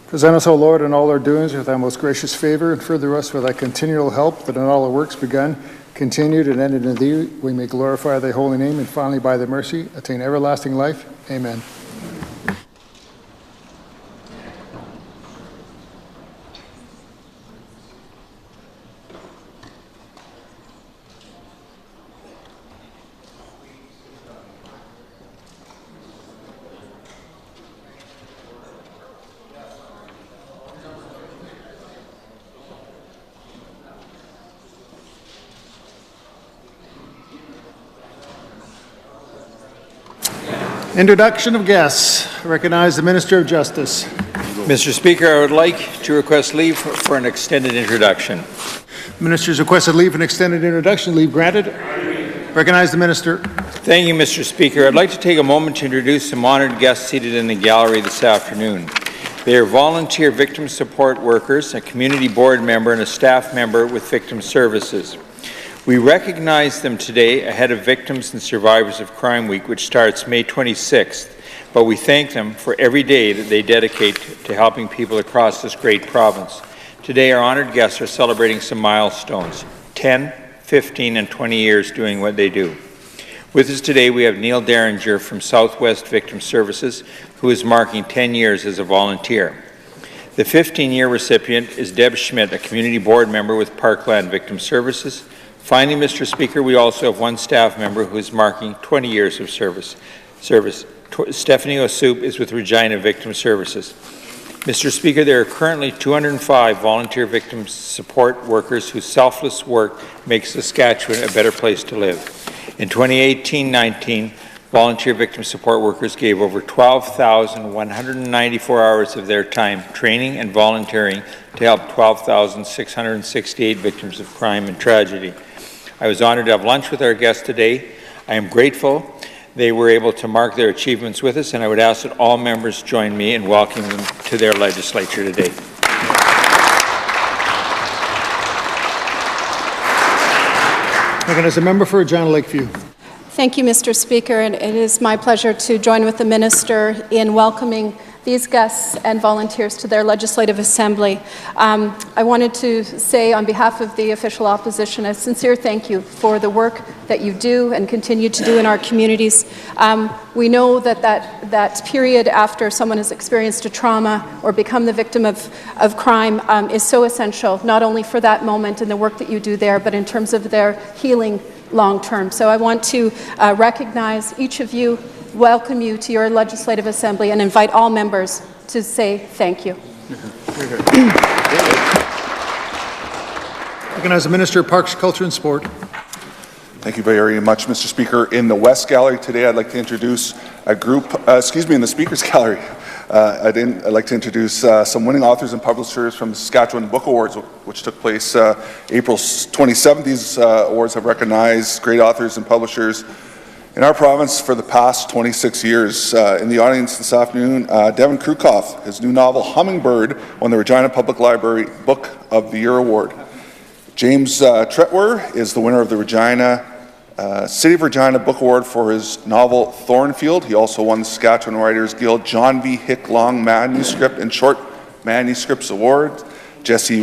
Present us, O Lord, in all our doings with thy most gracious favor, and further us with thy continual help, that in all our works begun, continued, and ended in thee, we may glorify thy holy name, and finally by thy mercy attain everlasting life. Amen. Introduction of guests. I recognize the Minister of Justice. Mr. Speaker, I would like to request leave for an extended introduction. Minister's requested leave for an extended introduction. Leave granted. Recognize the Minister. Thank you, Mr. Speaker. I'd like to take a moment to introduce some honored guests seated in the gallery this afternoon. They are volunteer victim support workers, a community board member, and a staff member with Victim Services. We recognize them today ahead of Victims and Survivors of Crime Week, which starts May 26th, but we thank them for every day that they dedicate to helping people across this great province. Today, our honored guests are celebrating some milestones, 10, 15, and 20 years doing what they do. With us today, we have Neil Derringer from Southwest Victim Services, who is marking 10 years as a volunteer. The 15-year recipient is Deb Schmidt, a community board member with Parkland Victim Services. Finally, Mr. Speaker, we also have one staff member who is marking 20 years of service. Stephanie O'Soup is with Regina Victim Services. Mr. Speaker, there are currently 205 volunteer victim support workers whose selfless work makes Saskatchewan a better place to live. In 2018-19, volunteer victim support workers gave over 12,194 hours of their time training and volunteering to help 12,668 victims of crime and tragedy. I was honored to have lunch with our guests today. I am grateful they were able to mark their achievements with us, and I would ask that all members join me in welcoming them to their legislature today. As a member for Regina Lakeview. Thank you, Mr. Speaker, and it is my pleasure to join with the Minister in welcoming these guests and volunteers to their Legislative Assembly. I wanted to say on behalf of the official opposition a sincere thank you for the work that you do and continue to do in our communities. We know that period after someone has experienced a trauma or become the victim of crime is so essential, not only for that moment and the work that you do there, but in terms of their healing long term. So I want to recognize each of you, welcome you to your Legislative Assembly, and invite all members to say thank you. Recognize the Minister of Parks, Culture and Sport. Thank you very much, Mr. Speaker. In the West Gallery today, I'd like to introduce a group, in the Speaker's Gallery. I'd like to introduce some winning authors and publishers from the Saskatchewan Book Awards, which took place April 27th. These awards have recognized great authors and publishers in our province for the past 26 years. In the audience this afternoon, Devin Krukoff, his new novel Hummingbird won the Regina Public Library Book of the Year Award. James Tretwer is the winner of the City of Regina Book Award for his novel Thornfield. He also won the Saskatchewan Writers Guild John V. Hick Long Manuscript and Short Manuscripts Award. Jesse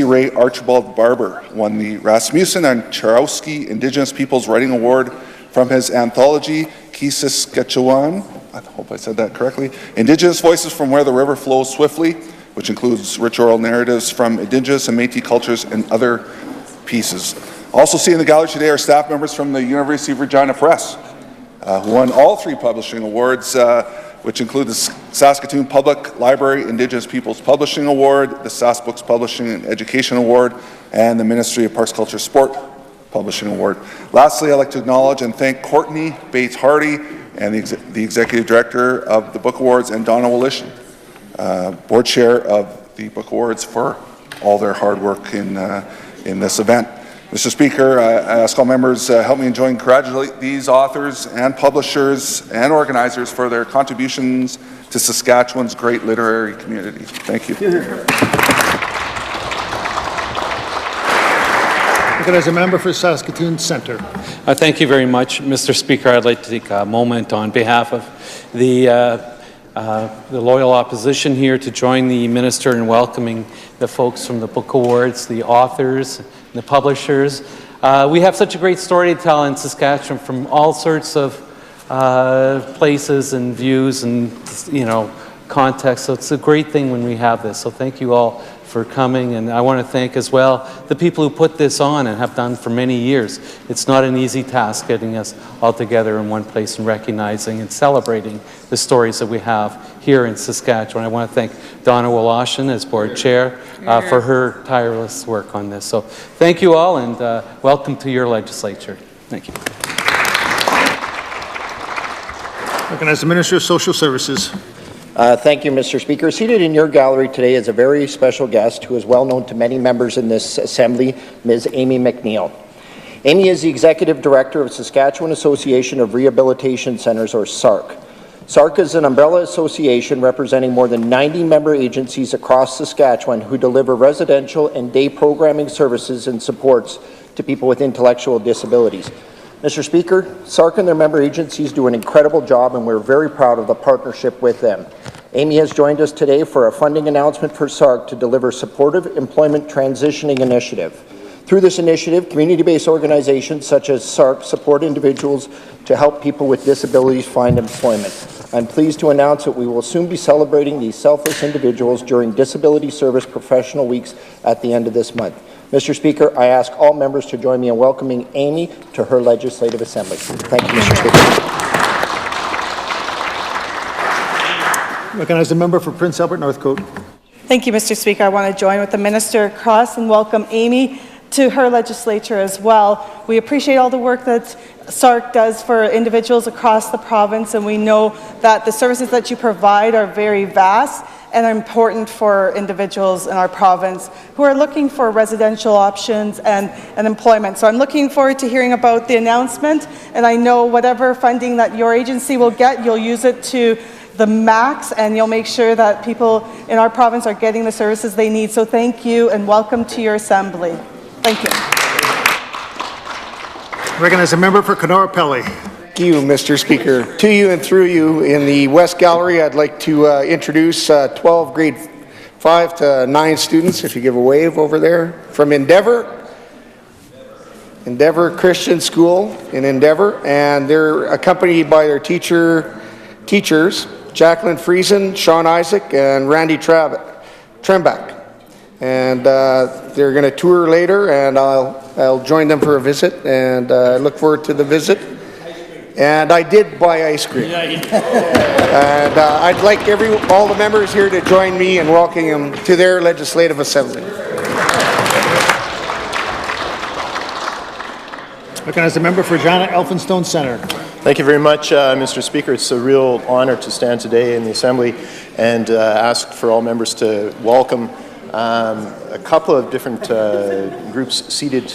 Ray Archibald Barber won the Rasmussen and Charowski Indigenous Peoples Writing Award from his anthology Kisaskatchewan, I hope I said that correctly, Indigenous Voices from Where the River Flows Swiftly, which includes rich oral narratives from Indigenous and Métis cultures and other pieces. Also seen in the gallery today are staff members from the University of Regina Press, who won all 3 publishing awards, which include the Saskatoon Public Library Indigenous Peoples Publishing Award, the Sask Books Publishing and Education Award, and the Ministry of Parks, Culture, Sport Publishing Award. Lastly, I'd like to acknowledge and thank Courtney Bates-Hardy and the Executive Director of the Book Awards, and Donna Willish, Board Chair of the Book Awards, for all their hard work in this event. Mr. Speaker, I ask all members help me in join congratulate these authors and publishers and organizers for their contributions to Saskatchewan's great literary community. Thank you. As a member for Saskatoon Centre. Thank you very much, Mr. Speaker. I'd like to take a moment on behalf of the the loyal opposition here to join the minister in welcoming the folks from the book awards, the authors, and the publishers. We have such a great story to tell in Saskatchewan from all sorts of places and views and, context. So it's a great thing when we have this. So thank you all for coming, and I want to thank as well the people who put this on and have done for many years. It's not an easy task getting us all together in one place and recognizing and celebrating the stories that we have here in Saskatchewan. I want to thank Donna Woloshin as board chair for her tireless work on this. So thank you all, and welcome to your legislature. Thank you. Recognize the Minister of Social Services. Thank you, Mr. Speaker. Seated in your gallery today is a very special guest who is well known to many members in this Assembly, Ms. Amy McNeil. Amy is the Executive Director of Saskatchewan Association of Rehabilitation Centres, or SARC. SARC is an umbrella association representing more than 90 member agencies across Saskatchewan who deliver residential and day programming services and supports to people with intellectual disabilities. Mr. Speaker, SARC and their member agencies do an incredible job, and we're very proud of the partnership with them. Amy has joined us today for a funding announcement for SARC to deliver supportive employment transitioning initiative. Through this initiative, community-based organizations such as SARC support individuals to help people with disabilities find employment. I'm pleased to announce that we will soon be celebrating these selfless individuals during Disability Service Professional Weeks at the end of this month. Mr. Speaker, I ask all members to join me in welcoming Amy to her Legislative Assembly. Thank you, Mr. Speaker. Recognize the member for Prince Albert Northcote. Thank you, Mr. Speaker. I want to join with the Minister across and welcome Amy to her legislature as well. We appreciate all the work that SARC does for individuals across the province, and we know that the services that you provide are very vast and are important for individuals in our province who are looking for residential options and employment. So I'm looking forward to hearing about the announcement, and I know whatever funding that your agency will get, you'll use it to the max, and you'll make sure that people in our province are getting the services they need. So thank you, and welcome to your assembly. Thank you. Recognize a member for Kenora Pelly. Thank you, Mr. Speaker. To you and through you, in the West Gallery, I'd like to introduce 12 grade 5 to 9 students, if you give a wave over there, from Endeavour Christian School in Endeavour, and they're accompanied by their teachers, Jacqueline Friesen, Sean Isaac, and Randy Trembach. And they're going to tour later, and I'll join them for a visit, and I look forward to the visit. And I did buy ice cream. Yeah, you did. And I'd like all the members here to join me in welcoming them to their Legislative Assembly. Recognize the member for Jana Elphinstone Centre. Thank you very much, Mr. Speaker. It's a real honor to stand today in the Assembly and ask for all members to welcome a couple of different groups seated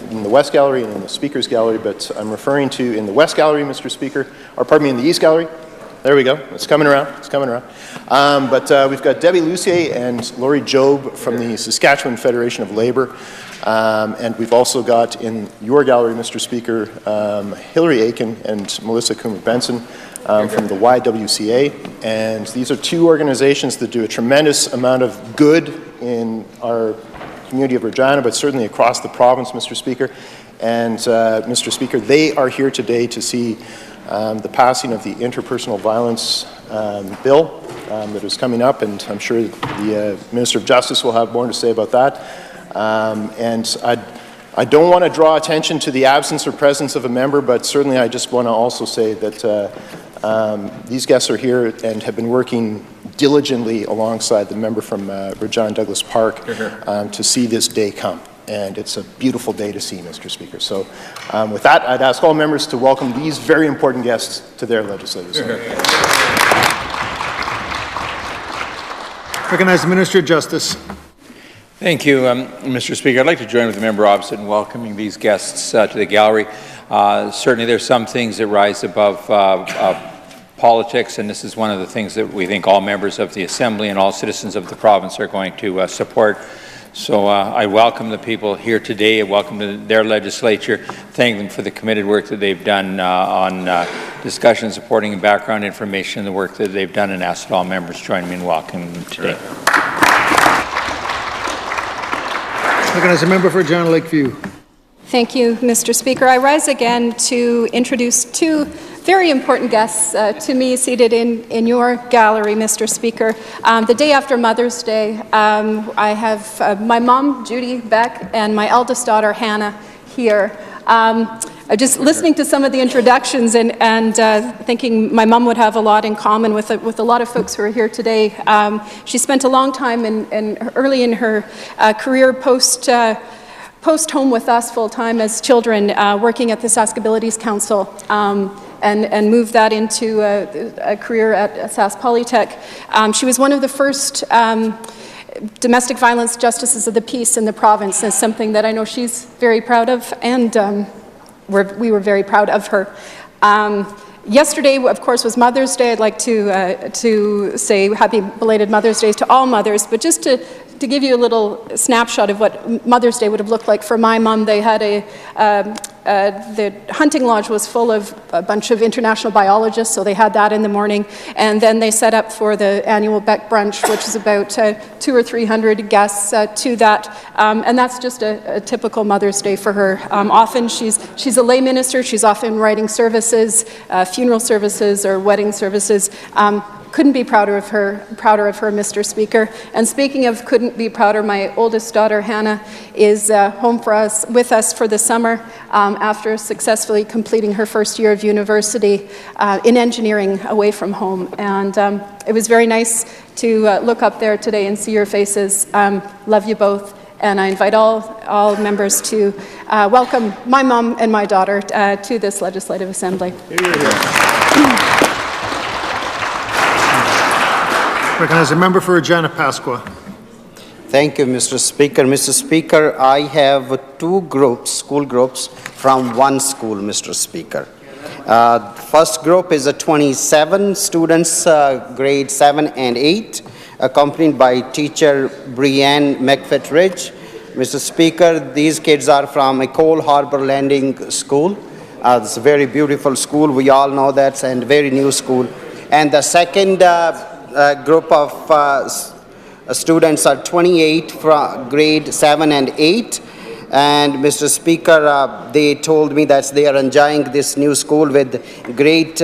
in the West Gallery and in the Speaker's Gallery, but I'm referring to in the West Gallery, Mr. Speaker, or pardon me, in the East Gallery. There we go. It's coming around. It's coming around. But we've got Debbie Lucier and Laurie Job from the Saskatchewan Federation of Labour. And we've also got in your gallery, Mr. Speaker, Hillary Aiken and Melissa Coomer-Benson from the YWCA. And these are two organizations that do a tremendous amount of good in our community of Regina, but certainly across the province, Mr. Speaker. And Mr. Speaker, they are here today to see the passing of the interpersonal violence bill that is coming up, and I'm sure the Minister of Justice will have more to say about that. And I don't want to draw attention to the absence or presence of a member, but certainly I just want to also say that these guests are here and have been working diligently alongside the member from Regina Douglas Park to see this day come. And it's a beautiful day to see, Mr. Speaker. So with that, I'd ask all members to welcome these very important guests to their legislative assembly. Recognize the Minister of Justice. Thank you, Mr. Speaker. I'd like to join with the member opposite in welcoming these guests to the gallery. Certainly there's some things that rise above politics, and this is one of the things that we think all members of the Assembly and all citizens of the province are going to support. So I welcome the people here today. I welcome their legislature. Thank them for the committed work that they've done on discussion, supporting, and background information, the work that they've done, and ask that all members join me in welcoming them today. Recognized the member for John Lakeview. Thank you, Mr. Speaker. I rise again to introduce two very important guests to me seated in your gallery, Mr. Speaker. The day after Mother's Day, I have my mom, Judy Beck, and my eldest daughter, Hannah, here. Just listening to some of the introductions and thinking my mom would have a lot in common with a lot of folks who are here today. She spent a long time early in her career post-home with us full-time as children, working at the Sask Abilities Council, and moved that into a career at Sask Polytech. She was one of the first domestic violence justices of the peace in the province, and something that I know she's very proud of, and we were very proud of her. Yesterday, of course, was Mother's Day. I'd like to say happy belated Mother's Day to all mothers, but just to give you a little snapshot of what Mother's Day would have looked like for my mom, they had the hunting lodge was full of a bunch of international biologists, so they had that in the morning, and then they set up for the annual Beck Brunch, which is about 200 or 300 guests to that, and that's just a typical Mother's Day for her. Often she's a lay minister. She's often writing services, funeral services or wedding services. Couldn't be prouder of her, Mr. Speaker. And speaking of couldn't be prouder, my oldest daughter, Hannah, is home with us for the summer after successfully completing her first year of university in engineering away from home. And it was very nice to look up there today and see your faces. Love you both. And I invite all members to welcome my mom and my daughter to this Legislative Assembly. Recognize the member for Regina Pasqua. Thank you, Mr. Speaker. Mr. Speaker, I have two groups, school groups, from one school, Mr. Speaker. First group is 27 students, grade 7 and 8, accompanied by teacher Brianne McFettridge. Mr. Speaker, these kids are from a Cole Harbor Landing School. It's a very beautiful school. We all know that, and very new school. And the second group of students are 28 from grade 7 and 8. And Mr. Speaker, they told me that they are enjoying this new school with great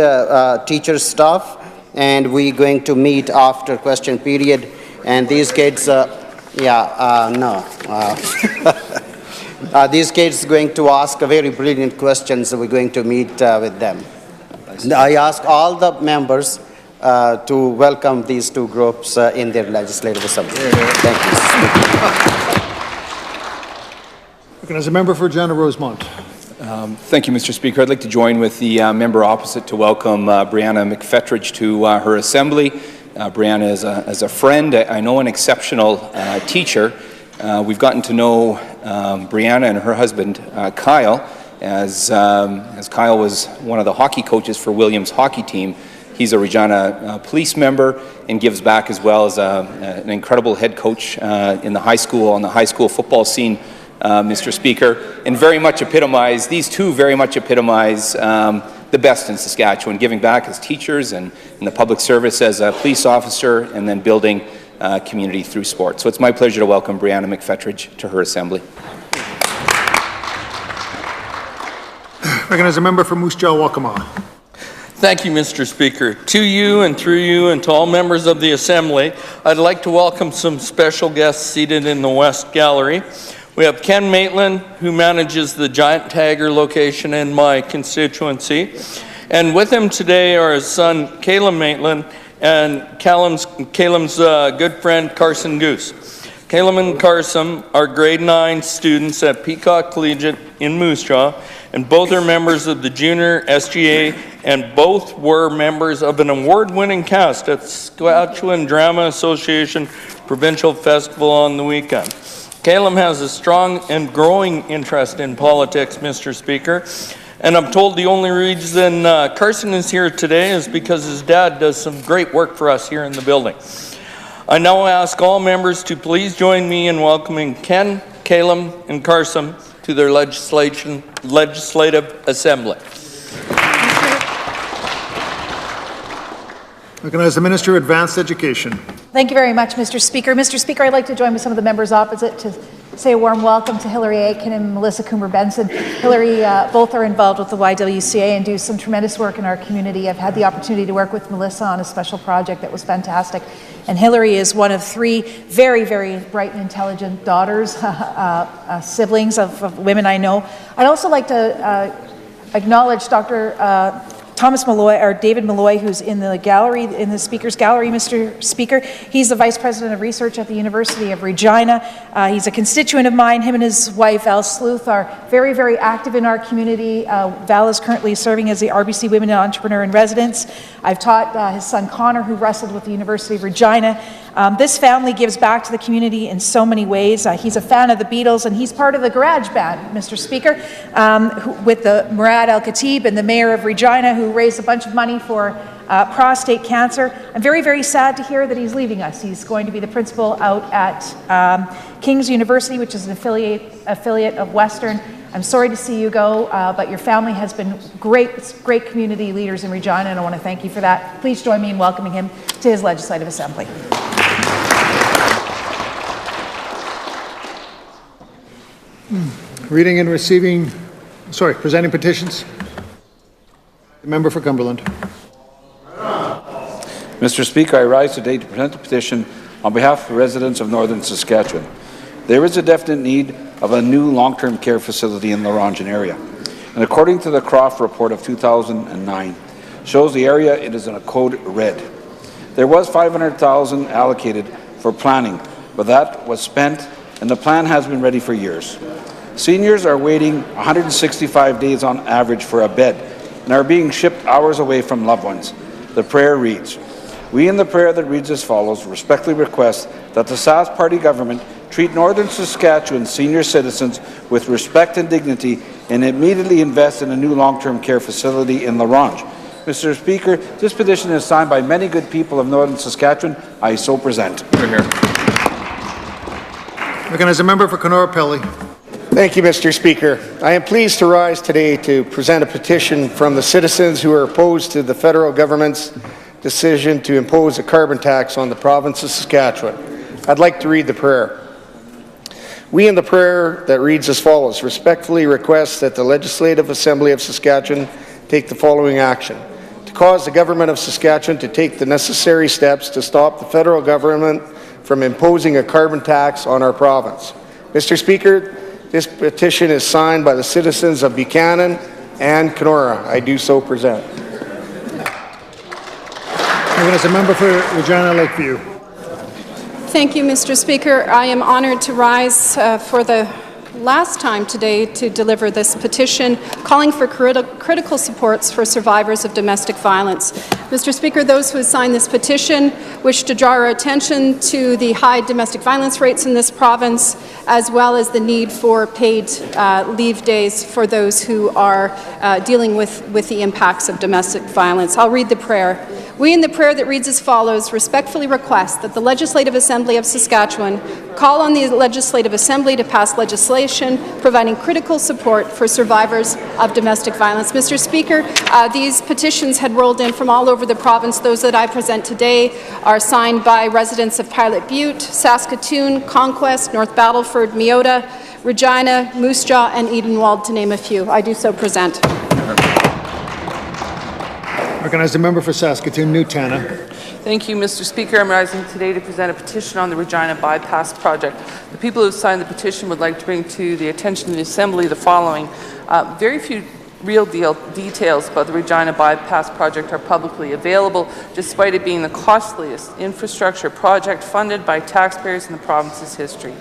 teacher staff, and we're going to meet after question period. And these kids, these kids are going to ask very brilliant questions, so we're going to meet with them. I ask all the members to welcome these two groups in their legislative assembly. Thank you, Mr. Speaker. As a member for Regina Rosemont. Thank you, Mr. Speaker. I'd like to join with the member opposite to welcome Brianna McFettridge to her assembly. Brianna is a friend, I know an exceptional teacher. We've gotten to know Brianna and her husband, Kyle, as Kyle was one of the hockey coaches for Williams' hockey team. He's a Regina police member and gives back as well as an incredible head coach in the high school, on the high school football scene, Mr. Speaker, and these two very much epitomize the best in Saskatchewan, giving back as teachers and in the public service as a police officer, and then building community through sport. So it's my pleasure to welcome Brianna McFettridge to her assembly. Recognize a member for Moose Jaw, Waccamaw. Thank you, Mr. Speaker. To you and through you and to all members of the Assembly, I'd like to welcome some special guests seated in the West Gallery. We have Ken Maitland, who manages the Giant Tiger location in my constituency. And with him today are his son, Caleb Maitland, and Caleb's good friend, Carson Goose. Caleb and Carson are grade 9 students at Peacock Collegiate in Moose Jaw, and both are members of the Junior SGA, and both were members of an award-winning cast at Saskatchewan Drama Association Provincial Festival on the weekend. Caleb has a strong and growing interest in politics, Mr. Speaker, and I'm told the only reason Carson is here today is because his dad does some great work for us here in the building. I now ask all members to please join me in welcoming Ken, Calum, and Carson to their legislative assembly. Recognize the Minister of Advanced Education. Thank you very much, Mr. Speaker. Mr. Speaker, I'd like to join with some of the members opposite to say a warm welcome to Hilary Aiken and Melissa Coomer-Benson. Hilary, both are involved with the YWCA and do some tremendous work in our community. I've had the opportunity to work with Melissa on a special project that was fantastic. And Hilary is one of 3 very, very bright and intelligent daughters, siblings of women I know. I'd also like to acknowledge Dr. Thomas Malloy, or David Malloy, who's in the gallery, in the Speaker's Gallery, Mr. Speaker. He's the Vice President of Research at the University of Regina. He's a constituent of mine. Him and his wife, Val Sleuth, are very, very active in our community. Val is currently serving as the RBC Women Entrepreneur in Residence. I've taught his son Connor, who wrestled with the University of Regina. This family gives back to the community in so many ways. He's a fan of the Beatles, and he's part of the Garage Band, Mr. Speaker, with the Murad Al-Khatib and the Mayor of Regina, who raised a bunch of money for prostate cancer. I'm very, very sad to hear that he's leaving us. He's going to be the principal out at King's University, which is an affiliate of Western. I'm sorry to see you go, but your family has been great community leaders in Regina, and I want to thank you for that. Please join me in welcoming him to his Legislative Assembly. Reading and receiving, presenting petitions. The member for Cumberland. Mr. Speaker, I rise today to present a petition on behalf of the residents of northern Saskatchewan. There is a definite need of a new long-term care facility in the Laurentian area. And according to the Croft report of 2009, shows the area it is in a code red. There was $500,000 allocated for planning, but that was spent and the plan has been ready for years. Seniors are waiting 165 days on average for a bed and are being shipped hours away from loved ones. The prayer reads, "We in the prayer that reads as follows respectfully request that the Sask Party government treat Northern Saskatchewan senior citizens with respect and dignity and immediately invest in a new long-term care facility in La Ronge." Mr. Speaker, this petition is signed by many good people of Northern Saskatchewan. I so present. Here. Recognize the member for Kenora-Pelly. Thank you, Mr. Speaker. I am pleased to rise today to present a petition from the citizens who are opposed to the federal government's decision to impose a carbon tax on the province of Saskatchewan. I'd like to read the prayer. We in the prayer that reads as follows respectfully request that the Legislative Assembly of Saskatchewan take the following action. To cause the government of Saskatchewan to take the necessary steps to stop the federal government from imposing a carbon tax on our province. Mr. Speaker, this petition is signed by the citizens of Buchanan and Kenora. I do so present. Recognize the member for Regina Lakeview. Thank you, Mr. Speaker. I am honored to rise for the last time today to deliver this petition calling for critical supports for survivors of domestic violence. Mr. Speaker, those who have signed this petition wish to draw our attention to the high domestic violence rates in this province, as well as the need for paid leave days for those who are dealing with the impacts of domestic violence. I'll read the prayer. We in the prayer that reads as follows respectfully request that the Legislative Assembly of Saskatchewan call on the Legislative Assembly to pass legislation providing critical support for survivors of domestic violence. Mr. Speaker, these petitions had rolled in from all over the province. Those that I present today are signed by residents of Pilot Butte, Saskatoon, Conquest, North Battleford, Meota, Regina, Moose Jaw, and Edenwald, to name a few. I do so present. Recognize the member for Saskatoon, Newtana. Thank you, Mr. Speaker. I'm rising today to present a petition on the Regina Bypass Project. The people who have signed the petition would like to bring to the attention of the Assembly the following. Very few real details about the Regina Bypass Project are publicly available, despite it being the costliest infrastructure project funded by taxpayers in the province's history.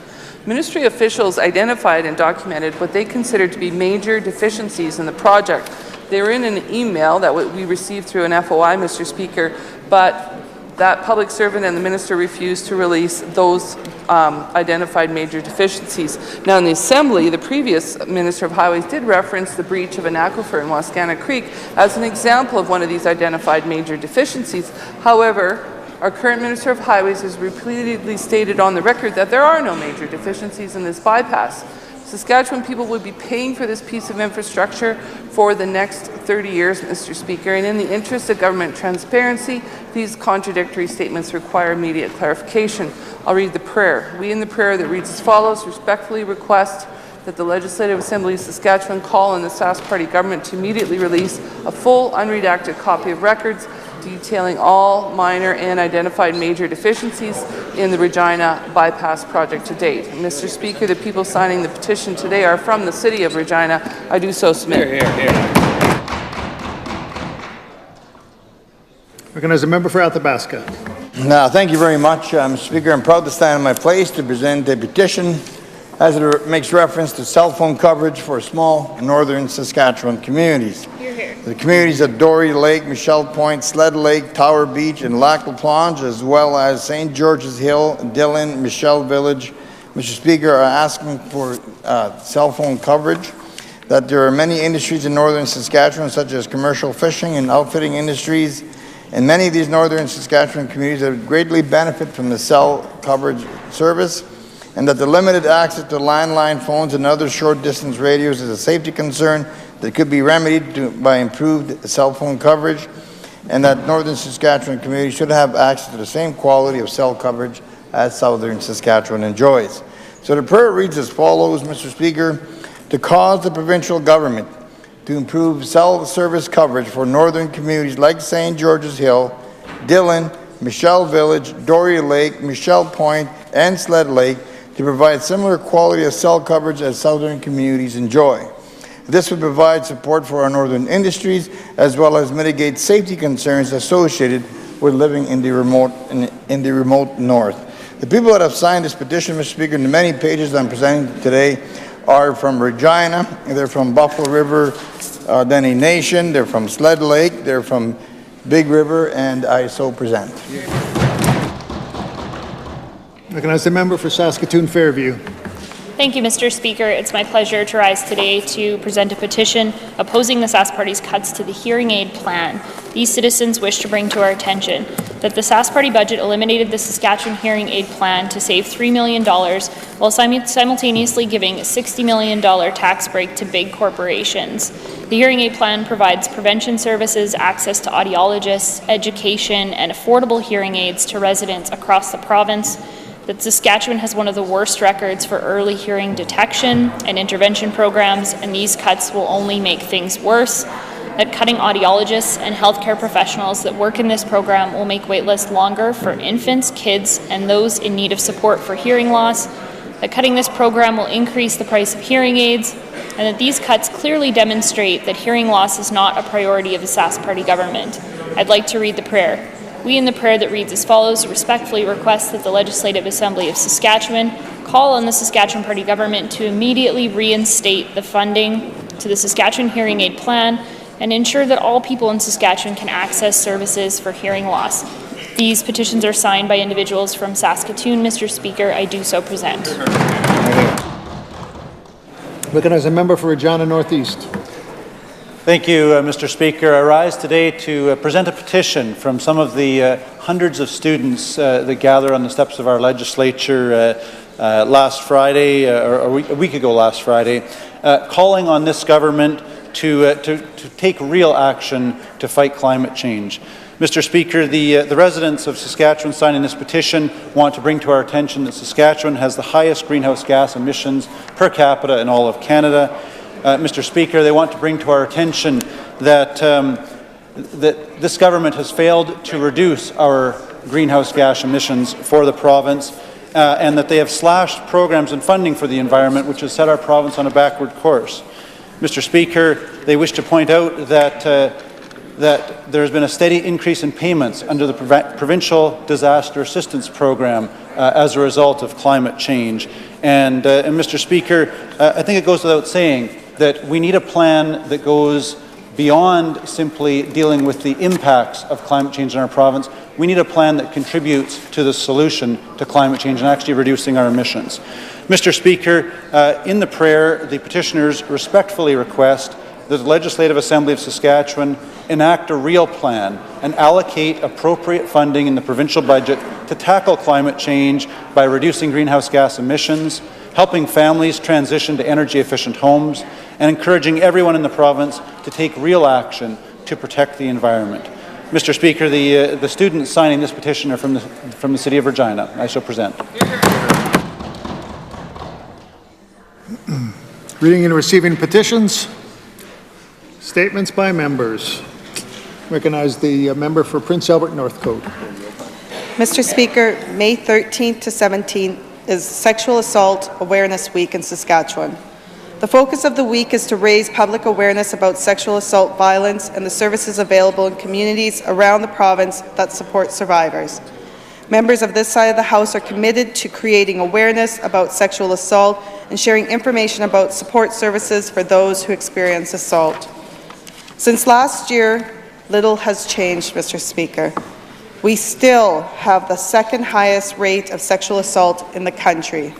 Ministry officials identified and documented what they considered to be major deficiencies in the project. They were in an email that we received through an FOI, Mr. Speaker, but that public servant and the minister refused to release those identified major deficiencies. Now in the Assembly, the previous Minister of Highways did reference the breach of an aquifer in Wascana Creek as an example of one of these identified major deficiencies. However, Our current Minister of Highways has repeatedly stated on the record that there are no major deficiencies in this bypass. Saskatchewan people would be paying for this piece of infrastructure for the next 30 years, Mr. Speaker, and in the interest of government transparency, these contradictory statements require immediate clarification. I'll read the prayer. We in the prayer that reads as follows, respectfully request that the Legislative Assembly of Saskatchewan call on the Sask Party government to immediately release a full unredacted copy of records detailing all minor and identified major deficiencies in the Regina bypass project to date. Mr. Speaker, the people signing the petition today are from the City of Regina. I do so submit. Here, here, here. Recognize the member for Athabasca. Thank you very much, Mr. Speaker. I'm proud to stand in my place to present a petition as it makes reference to cell phone coverage for small northern Saskatchewan communities. Hear, hear. The communities of Dory Lake, Michelle Point, Sled Lake, Tower Beach, and Lac La Planche, as well as St. George's Hill, Dillon, Michelle Village, Mr. Speaker, are asking for cell phone coverage. That there are many industries in northern Saskatchewan, such as commercial fishing and outfitting industries, and many of these northern Saskatchewan communities have greatly benefit from the cell coverage service, and that the limited access to landline phones and other short-distance radios is a safety concern that could be remedied by improved cell phone coverage, and that northern Saskatchewan communities should have access to the same quality of cell coverage as southern Saskatchewan enjoys. So the prayer reads as follows, Mr. Speaker, to cause the provincial government to improve cell service coverage for northern communities like St. George's Hill, Dillon, Michelle Village, Dory Lake, Michelle Point, and Sled Lake, to provide similar quality of cell coverage as southern communities enjoy. This would provide support for our northern industries as well as mitigate safety concerns associated with living in the remote north. The people that have signed this petition, Mr. Speaker, in the many pages I'm presenting today are from Regina, they're from Buffalo River, Dene Nation, they're from Sled Lake, they're from Big River, and I so present. Recognize the member for Saskatoon Fairview. Thank you, Mr. Speaker. It's my pleasure to rise today to present a petition opposing the Sask Party's cuts to the hearing aid plan. These citizens wish to bring to our attention that the Sask Party budget eliminated the Saskatchewan hearing aid plan to save $3 million while simultaneously giving a $60 million tax break to big corporations. The hearing aid plan provides prevention services, access to audiologists, education, and affordable hearing aids to residents across the province. That Saskatchewan has one of the worst records for early hearing detection and intervention programs, and these cuts will only make things worse. That cutting audiologists and healthcare professionals that work in this program will make wait lists longer for infants, kids, and those in need of support for hearing loss. That cutting this program will increase the price of hearing aids, and that these cuts clearly demonstrate that hearing loss is not a priority of the Sask Party government. I'd like to read the prayer. We in the prayer that reads as follows respectfully request that the Legislative Assembly of Saskatchewan call on the Saskatchewan Party government to immediately reinstate the funding to the Saskatchewan Hearing Aid Plan and ensure that all people in Saskatchewan can access services for hearing loss. These petitions are signed by individuals from Saskatoon. Mr. Speaker, I do so present. Recognize a member for Regina Northeast. Thank you, Mr. Speaker. I rise today to present a petition from some of the hundreds of students that gather on the steps of our legislature last Friday, or a week ago last Friday, calling on this government to take real action to fight climate change. Mr. Speaker, the residents of Saskatchewan signing this petition want to bring to our attention that Saskatchewan has the highest greenhouse gas emissions per capita in all of Canada. Mr. Speaker, they want to bring to our attention that, that this government has failed to reduce our greenhouse gas emissions for the province, and that they have slashed programs and funding for the environment, which has set our province on a backward course. Mr. Speaker, they wish to point out that there has been a steady increase in payments under the Provincial Disaster Assistance Program as a result of climate change. And Mr. Speaker, I think it goes without saying that we need a plan that goes beyond simply dealing with the impacts of climate change in our province. We need a plan that contributes to the solution to climate change and actually reducing our emissions. Mr. Speaker, in the prayer, the petitioners respectfully request that the Legislative Assembly of Saskatchewan enact a real plan and allocate appropriate funding in the provincial budget to tackle climate change by reducing greenhouse gas emissions, helping families transition to energy-efficient homes, and encouraging everyone in the province to take real action to protect the environment. Mr. Speaker, the students signing this petition are from the City of Regina. I shall present. Reading and receiving petitions. Statements by members. Recognize the member for Prince Albert Northcote. Mr. Speaker, May 13th to 17th is Sexual Assault Awareness Week in Saskatchewan. The focus of the week is to raise public awareness about sexual assault violence and the services available in communities around the province that support survivors. Members of this side of the House are committed to creating awareness about sexual assault and sharing information about support services for those who experience assault. Since last year, little has changed, Mr. Speaker. We still have the second highest rate of sexual assault in the country,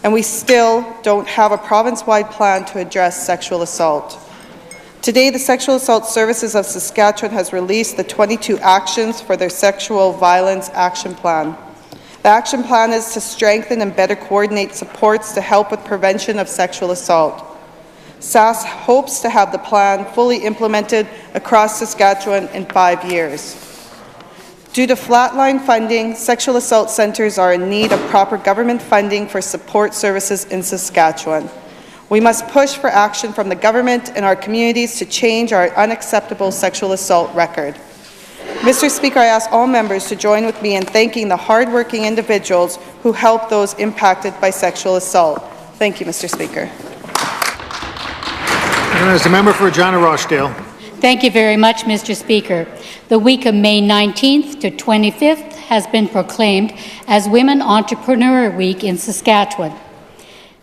and we still don't have a province-wide plan to address sexual assault. Today, the Sexual Assault Services of Saskatchewan has released the 22 actions for their Sexual Violence Action Plan. The action plan is to strengthen and better coordinate supports to help with prevention of sexual assault. SAS hopes to have the plan fully implemented across Saskatchewan in 5 years. Due to flatline funding, sexual assault centres are in need of proper government funding for support services in Saskatchewan. We must push for action from the government and our communities to change our unacceptable sexual assault record. Mr. Speaker, I ask all members to join with me in thanking the hard-working individuals who help those impacted by sexual assault. Thank you, Mr. Speaker. As the member for Regina Rochdale. Thank you very much, Mr. Speaker. The week of May 19th to 25th has been proclaimed as Women Entrepreneur Week in Saskatchewan.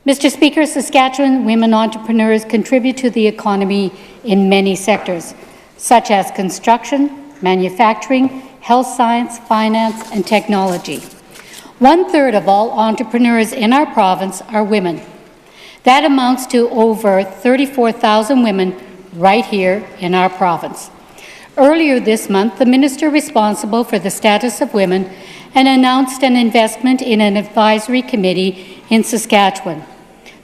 Mr. Speaker, Saskatchewan women entrepreneurs contribute to the economy in many sectors, such as construction, manufacturing, health science, finance, and technology. 1/3 of all entrepreneurs in our province are women. That amounts to over 34,000 women right here in our province. Earlier this month, the minister responsible for the status of women announced an investment in an advisory committee in Saskatchewan,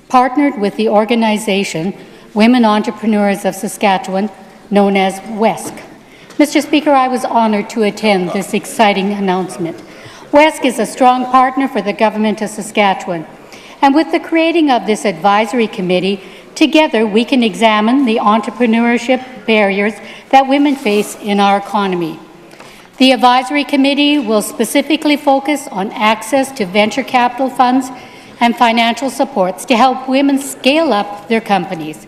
partnered with the organization Women Entrepreneurs of Saskatchewan, known as WESC. Mr. Speaker, I was honoured to attend this exciting announcement. WESC is a strong partner for the Government of Saskatchewan, and with the creating of this advisory committee, together we can examine the entrepreneurship barriers that women face in our economy. The advisory committee will specifically focus on access to venture capital funds and financial supports to help women scale up their companies.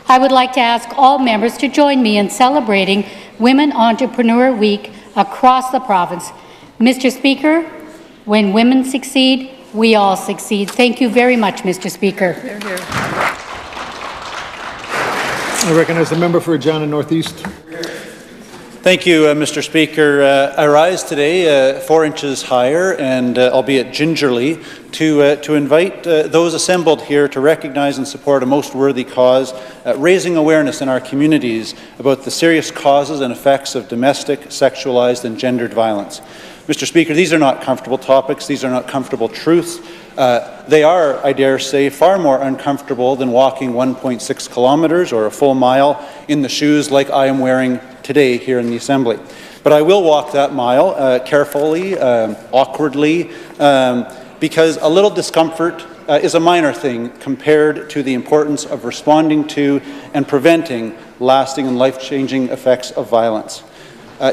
I would like to ask all members to join me in celebrating Women Entrepreneur Week across the province. Mr. Speaker, when women succeed, we all succeed. Thank you very much, Mr. Speaker. Hear, hear. I recognize the member for Regina Northeast. Thank you, Mr. Speaker. I rise today 4 inches higher and albeit gingerly to invite those assembled here to recognize and support a most worthy cause, raising awareness in our communities about the serious causes and effects of domestic, sexualized and gendered violence. Mr. Speaker, these are not comfortable topics. These are not comfortable truths. They are, I dare say, far more uncomfortable than walking 1.6 kilometers or a full mile in the shoes like I am wearing today here in the Assembly. But I will walk that mile carefully, awkwardly, because a little discomfort is a minor thing compared to the importance of responding to and preventing lasting and life-changing effects of violence.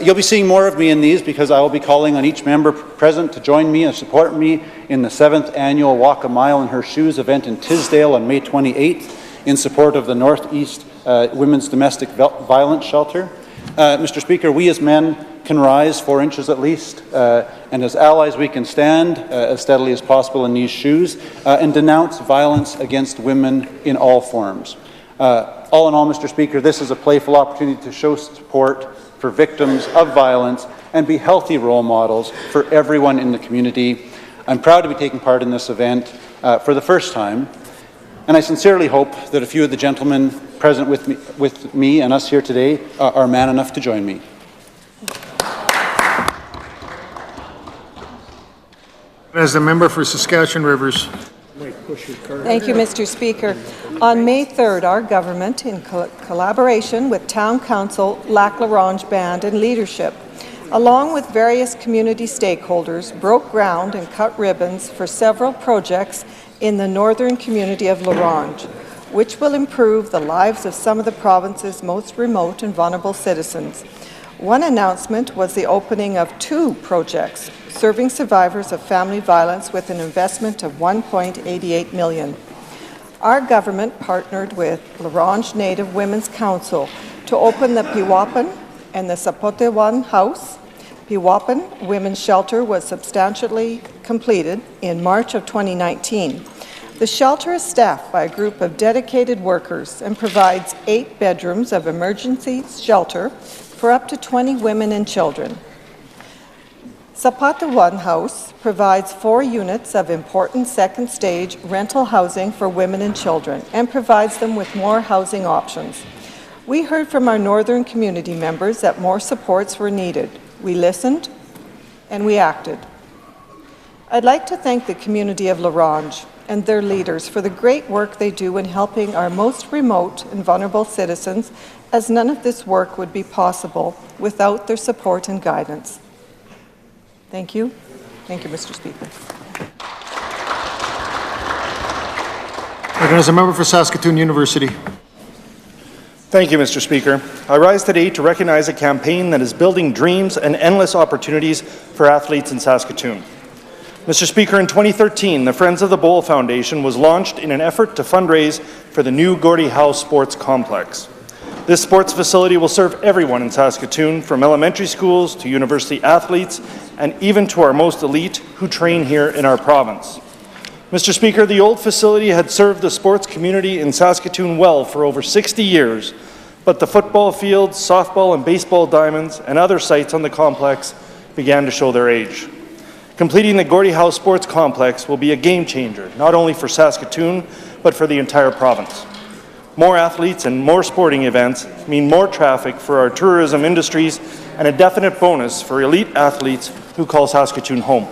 You'll be seeing more of me in these because I will be calling on each member present to join me and support me in the 7th annual Walk a Mile in Her Shoes event in Tisdale on May 28th in support of the Northeast Women's Domestic Violence Shelter. Mr. Speaker, we as men can rise 4 inches at least, and as allies we can stand as steadily as possible in these shoes and denounce violence against women in all forms. All in all, Mr. Speaker, this is a playful opportunity to show support for victims of violence and be healthy role models for everyone in the community. I'm proud to be taking part in this event for the first time, and I sincerely hope that a few of the gentlemen present with me and us here today are man enough to join me. As the member for Saskatchewan Rivers. Thank you, Mr. Speaker. On May 3rd, our government, in collaboration with Town Council, Lac La Ronge Band and leadership, along with various community stakeholders, broke ground and cut ribbons for several projects in the northern community of La Ronge, which will improve the lives of some of the province's most remote and vulnerable citizens. One announcement was the opening of 2 projects serving survivors of family violence with an investment of $1.88 million. Our government partnered with La Ronge Native Women's Council to open the Piwapan and the Sapotewan House. Piwapan Women's Shelter was substantially completed in March of 2019. The shelter is staffed by a group of dedicated workers and provides 8 bedrooms of emergency shelter for up to 20 women and children. Sapotewan House provides 4 units of important second-stage rental housing for women and children and provides them with more housing options. We heard from our northern community members that more supports were needed. We listened and we acted. I'd like to thank the community of La Ronge and their leaders for the great work they do in helping our most remote and vulnerable citizens, as none of this work would be possible without their support and guidance. Thank you. Thank you, Mr. Speaker. As a member for Saskatoon University. Thank you, Mr. Speaker. I rise today to recognize a campaign that is building dreams and endless opportunities for athletes in Saskatoon. Mr. Speaker, in 2013, the Friends of the Bowl Foundation was launched in an effort to fundraise for the new Gordie Howe Sports Complex. This sports facility will serve everyone in Saskatoon, from elementary schools to university athletes, and even to our most elite who train here in our province. Mr. Speaker, the old facility had served the sports community in Saskatoon well for over 60 years, but the football fields, softball and baseball diamonds, and other sites on the complex began to show their age. Completing the Gordie Howe Sports Complex will be a game changer, not only for Saskatoon, but for the entire province. More athletes and more sporting events mean more traffic for our tourism industries and a definite bonus for elite athletes who call Saskatoon home.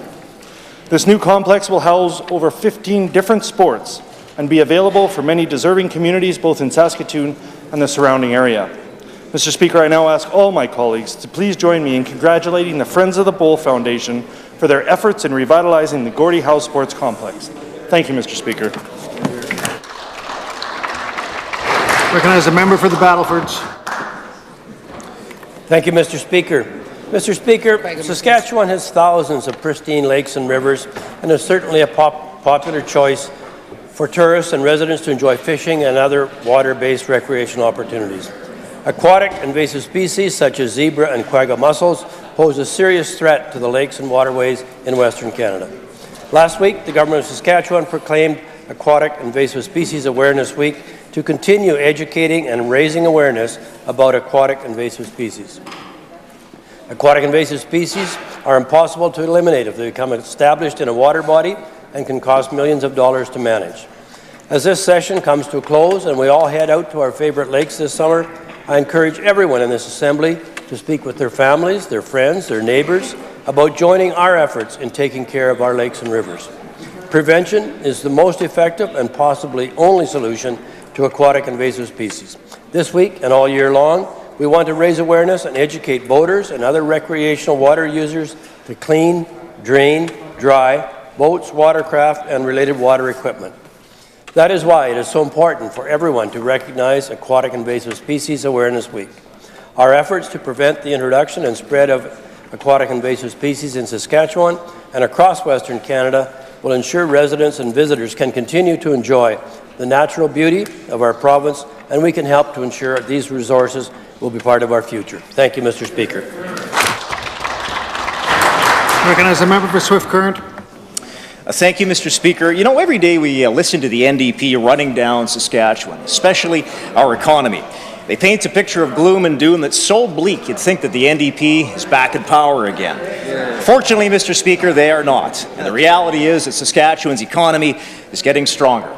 This new complex will house over 15 different sports and be available for many deserving communities both in Saskatoon and the surrounding area. Mr. Speaker, I now ask all my colleagues to please join me in congratulating the Friends of the Bowl Foundation for their efforts in revitalizing the Gordie Howe Sports Complex. Thank you, Mr. Speaker. Recognize a member for the Battlefords. Thank you, Mr. Speaker. Mr. Speaker, Saskatchewan has thousands of pristine lakes and rivers and is certainly a popular choice for tourists and residents to enjoy fishing and other water-based recreational opportunities. Aquatic invasive species such as zebra and quagga mussels pose a serious threat to the lakes and waterways in Western Canada. Last week, the Government of Saskatchewan proclaimed Aquatic Invasive Species Awareness Week to continue educating and raising awareness about aquatic invasive species. Aquatic invasive species are impossible to eliminate if they become established in a water body and can cost millions of dollars to manage. As this session comes to a close and we all head out to our favorite lakes this summer, I encourage everyone in this Assembly to speak with their families, their friends, their neighbours about joining our efforts in taking care of our lakes and rivers. Prevention is the most effective and possibly only solution to aquatic invasive species. This week and all year long, we want to raise awareness and educate boaters and other recreational water users to clean, drain, dry boats, watercraft, and related water equipment. That is why it is so important for everyone to recognize Aquatic Invasive Species Awareness Week. Our efforts to prevent the introduction and spread of aquatic invasive species in Saskatchewan and across Western Canada will ensure residents and visitors can continue to enjoy the natural beauty of our province, and we can help to ensure these resources will be part of our future. Thank you, Mr. Speaker. Recognize the member for Swift Current. Thank you, Mr. Speaker. You know, every day we listen to the NDP running down Saskatchewan, especially our economy. They paint a picture of gloom and doom that's so bleak you'd think that the NDP is back in power again. Fortunately, Mr. Speaker, they are not. And the reality is that Saskatchewan's economy is getting stronger.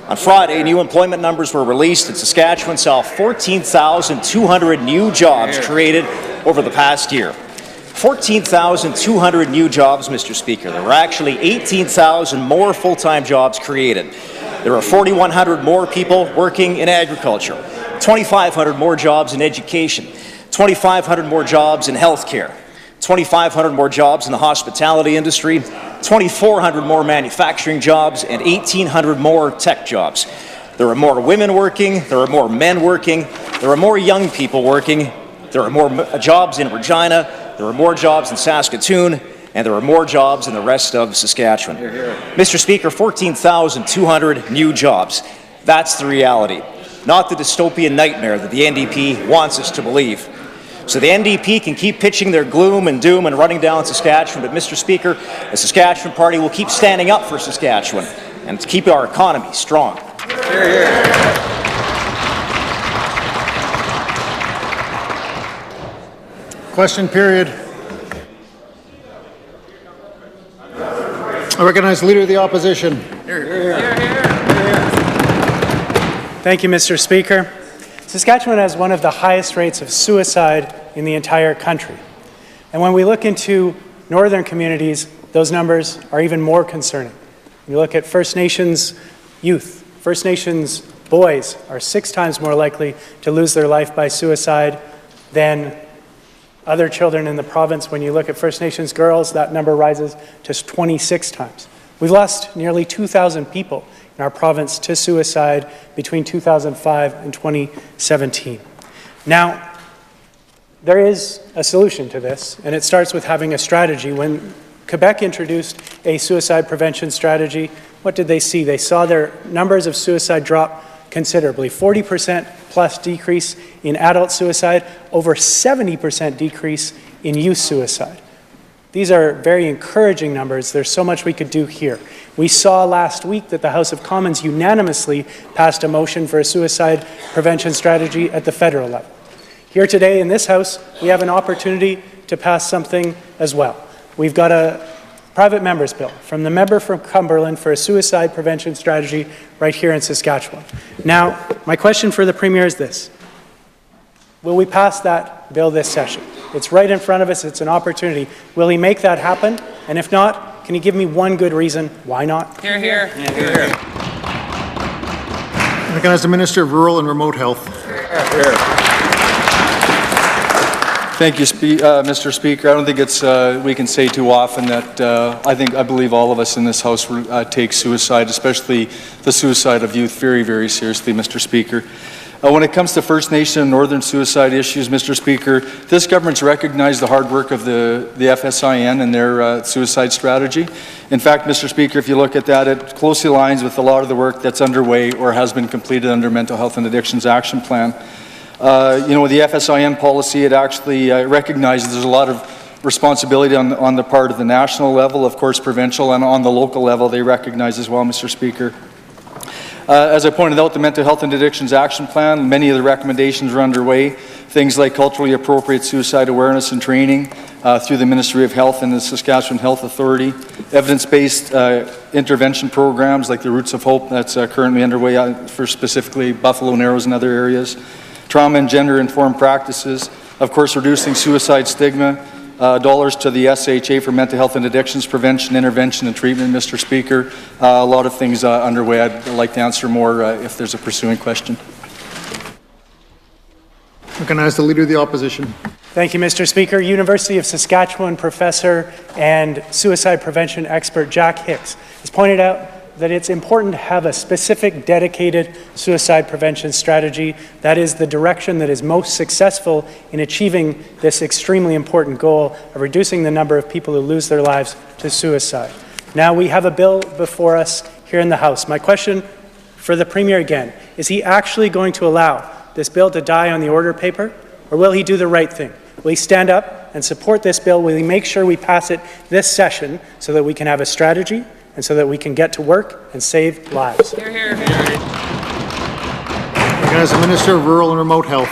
On Friday, new employment numbers were released, and Saskatchewan saw 14,200 new jobs created over the past year. 14,200 new jobs, Mr. Speaker. There were actually 18,000 more full-time jobs created. There are 4,100 more people working in agriculture, 2,500 more jobs in education, 2,500 more jobs in healthcare, 2,500 more jobs in the hospitality industry, 2,400 more manufacturing jobs, and 1,800 more tech jobs. There are more women working, there are more men working, there are more young people working, there are more jobs in Regina, there are more jobs in Saskatoon, and there are more jobs in the rest of Saskatchewan. Mr. Speaker, 14,200 new jobs. That's the reality, not the dystopian nightmare that the NDP wants us to believe. So the NDP can keep pitching their gloom and doom and running down Saskatchewan, but Mr. Speaker, the Saskatchewan Party will keep standing up for Saskatchewan and to keep our economy strong. Question period. I recognize the Leader of the Opposition. Thank you, Mr. Speaker. Saskatchewan has one of the highest rates of suicide in the entire country. And when we look into northern communities, those numbers are even more concerning. When you look at First Nations youth, First Nations boys are 6 times more likely to lose their life by suicide than other children in the province. When you look at First Nations girls, that number rises to 26 times. We've lost nearly 2,000 people in our province to suicide between 2005 and 2017. Now, there is a solution to this, and it starts with having a strategy. When Quebec introduced a suicide prevention strategy, what did they see? They saw their numbers of suicide drop considerably. 40% plus decrease in adult suicide, over 70% decrease in youth suicide. These are very encouraging numbers. There's so much we could do here. We saw last week that the House of Commons unanimously passed a motion for a suicide prevention strategy at the federal level. Here today in this House, we have an opportunity to pass something as well. We've got a private member's bill from the member from Cumberland for a suicide prevention strategy right here in Saskatchewan. Now, my question for the Premier is this. Will we pass that bill this session? It's right in front of us. It's an opportunity. Will he make that happen? And if not, can you give me one good reason why not? Hear, hear. I recognize the Minister of Rural and Remote Health. Thank you, Mr. Speaker. I don't think it's we can say too often that I believe all of us in this House take suicide, especially the suicide of youth, very, very seriously, Mr. Speaker. When it comes to First Nation and Northern suicide issues, Mr. Speaker, this government's recognized the hard work of the FSIN and their suicide strategy. In fact, Mr. Speaker, if you look at that, it closely aligns with a lot of the work that's underway or has been completed under Mental Health and Addictions Action Plan. With the FSIN policy, it actually recognizes there's a lot of responsibility on the part of the national level, of course, provincial, and on the local level, they recognize as well, Mr. Speaker. As I pointed out, the Mental Health and Addictions Action Plan, many of the recommendations are underway. Things like culturally appropriate suicide awareness and training through the Ministry of Health and the Saskatchewan Health Authority. Evidence-based intervention programs like the Roots of Hope that's currently underway for specifically Buffalo Narrows and other areas. Trauma and gender-informed practices. Of course, reducing suicide stigma. Dollars to the SHA for mental health and addictions prevention, intervention, and treatment, Mr. Speaker. A lot of things underway. I'd like to answer more if there's a pursuing question. Recognize the Leader of the Opposition. Thank you, Mr. Speaker. University of Saskatchewan professor and suicide prevention expert Jack Hicks has pointed out that it's important to have a specific, dedicated suicide prevention strategy. That is the direction that is most successful in achieving this extremely important goal of reducing the number of people who lose their lives to suicide. Now we have a bill before us here in the House. My question for the Premier again, is he actually going to allow this bill to die on the order paper, or will he do the right thing? Will he stand up and support this bill? Will he make sure we pass it this session so that we can have a strategy and so that we can get to work and save lives? Hear, hear. Recognize the Minister of Rural and Remote Health.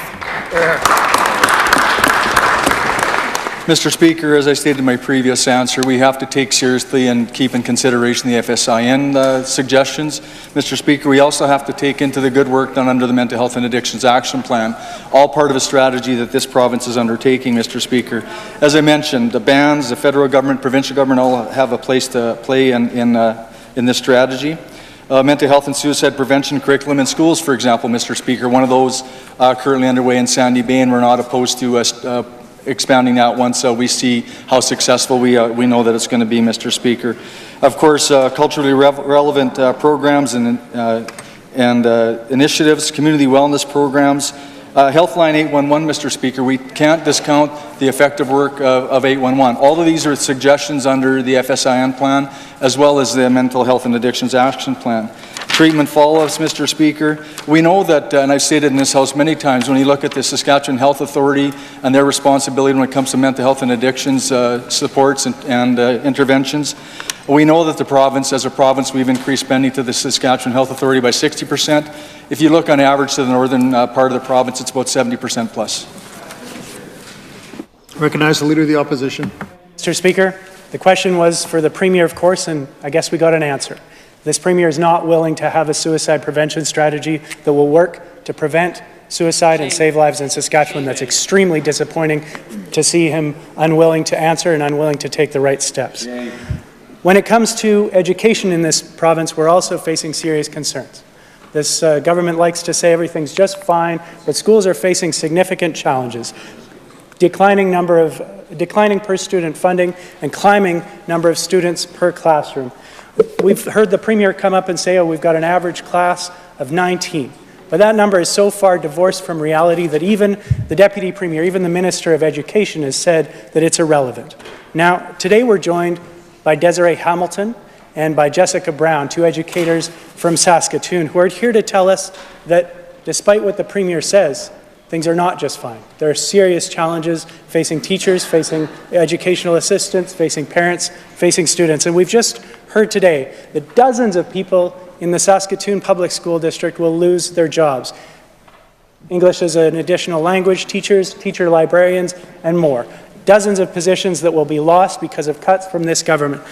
Mr. Speaker, as I stated in my previous answer, we have to take seriously and keep in consideration the FSIN suggestions. Mr. Speaker, we also have to take into the good work done under the Mental Health and Addictions Action Plan, all part of a strategy that this province is undertaking, Mr. Speaker. As I mentioned, the bands, the federal government, provincial government all have a place to play in this strategy. Mental health and suicide prevention curriculum in schools, for example, Mr. Speaker, one of those currently underway in Sandy Bay, and we're not opposed to expanding that once we see how successful we know that it's going to be, Mr. Speaker. Of course, culturally relevant programs and initiatives, community wellness programs, Healthline 811, Mr. Speaker, we can't discount the effective work of 811. All of these are suggestions under the FSIN plan, as well as the Mental Health and Addictions Action Plan. Treatment follow-ups, Mr. Speaker. We know that, and I've stated in this House many times, when you look at the Saskatchewan Health Authority and their responsibility when it comes to mental health and addictions supports and interventions, we know that the province, as a province, we've increased spending to the Saskatchewan Health Authority by 60%. If you look on average to the northern part of the province, it's about 70% plus. Recognize the Leader of the Opposition. Mr. Speaker, the question was for the Premier, of course, and I guess we got an answer. This Premier is not willing to have a suicide prevention strategy that will work to prevent suicide and save lives in Saskatchewan. That's extremely disappointing to see him unwilling to answer and unwilling to take the right steps. When it comes to education in this province, we're also facing serious concerns. This government likes to say everything's just fine, but schools are facing significant challenges. Declining per student funding and climbing number of students per classroom. We've heard the Premier come up and say, oh, we've got an average class of 19. But that number is so far divorced from reality that even the Deputy Premier, even the Minister of Education has said that it's irrelevant. Now, today we're joined by Desiree Hamilton and by Jessica Brown, two educators from Saskatoon, who are here to tell us that despite what the Premier says, things are not just fine. There are serious challenges facing teachers, facing educational assistants, facing parents, facing students. And we've just heard today that dozens of people in the Saskatoon Public School District will lose their jobs. English as an additional language teachers, teacher librarians, and more. Dozens of positions that will be lost because of cuts from this government.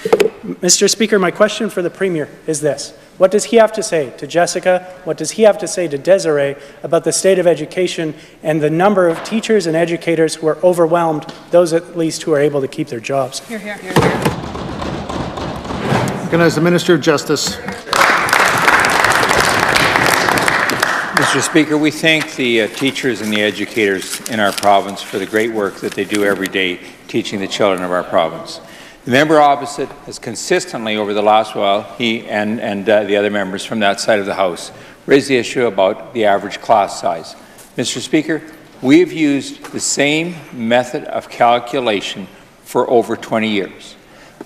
Mr. Speaker, my question for the Premier is this. What does he have to say to Jessica? What does he have to say to Desiree about the state of education and the number of teachers and educators who are overwhelmed, those at least who are able to keep their jobs? Hear, hear, hear, hear. Recognize the Minister of Justice. Mr. Speaker, we thank the teachers and the educators in our province for the great work that they do every day teaching the children of our province. The member opposite has consistently over the last while, he and the other members from that side of the House, raised the issue about the average class size. Mr. Speaker, we have used the same method of calculation for over 20 years.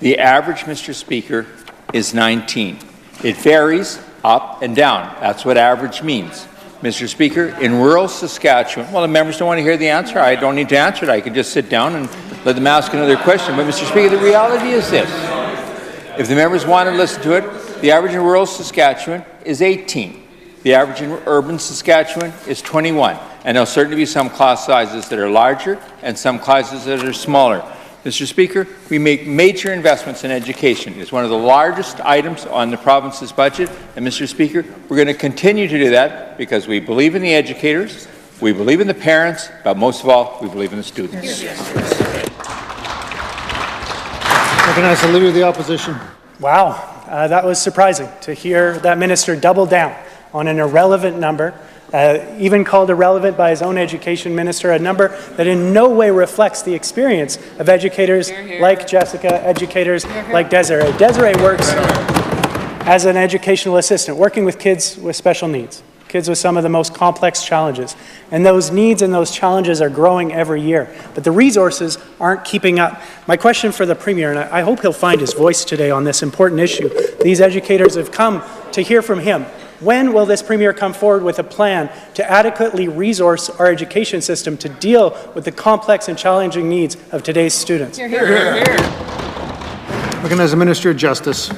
The average, Mr. Speaker, is 19. It varies up and down. That's what average means. Mr. Speaker, in rural Saskatchewan, well, the members don't want to hear the answer. I don't need to answer it. I can just sit down and let them ask another question. But, Mr. Speaker, the reality is this. If the members want to listen to it, the average in rural Saskatchewan is 18. The average in urban Saskatchewan is 21. And there'll certainly be some class sizes that are larger and some classes that are smaller. Mr. Speaker, we make major investments in education. It's one of the largest items on the province's budget. And, Mr. Speaker, we're going to continue to do that because we believe in the educators, we believe in the parents, but most of all, we believe in the students. Recognize the Leader of the Opposition. Wow, that was surprising to hear that minister double down on an irrelevant number, even called irrelevant by his own education minister, a number that in no way reflects the experience of educators like Jessica, educators like Desiree. Desiree works as an educational assistant, working with kids with special needs, kids with some of the most complex challenges. And those needs and those challenges are growing every year, but the resources aren't keeping up. My question for the Premier, and I hope he'll find his voice today on this important issue. These educators have come to hear from him. When will this Premier come forward with a plan to adequately resource our education system to deal with the complex and challenging needs of today's students? Hear, hear, hear, hear. Recognize the Minister of Justice.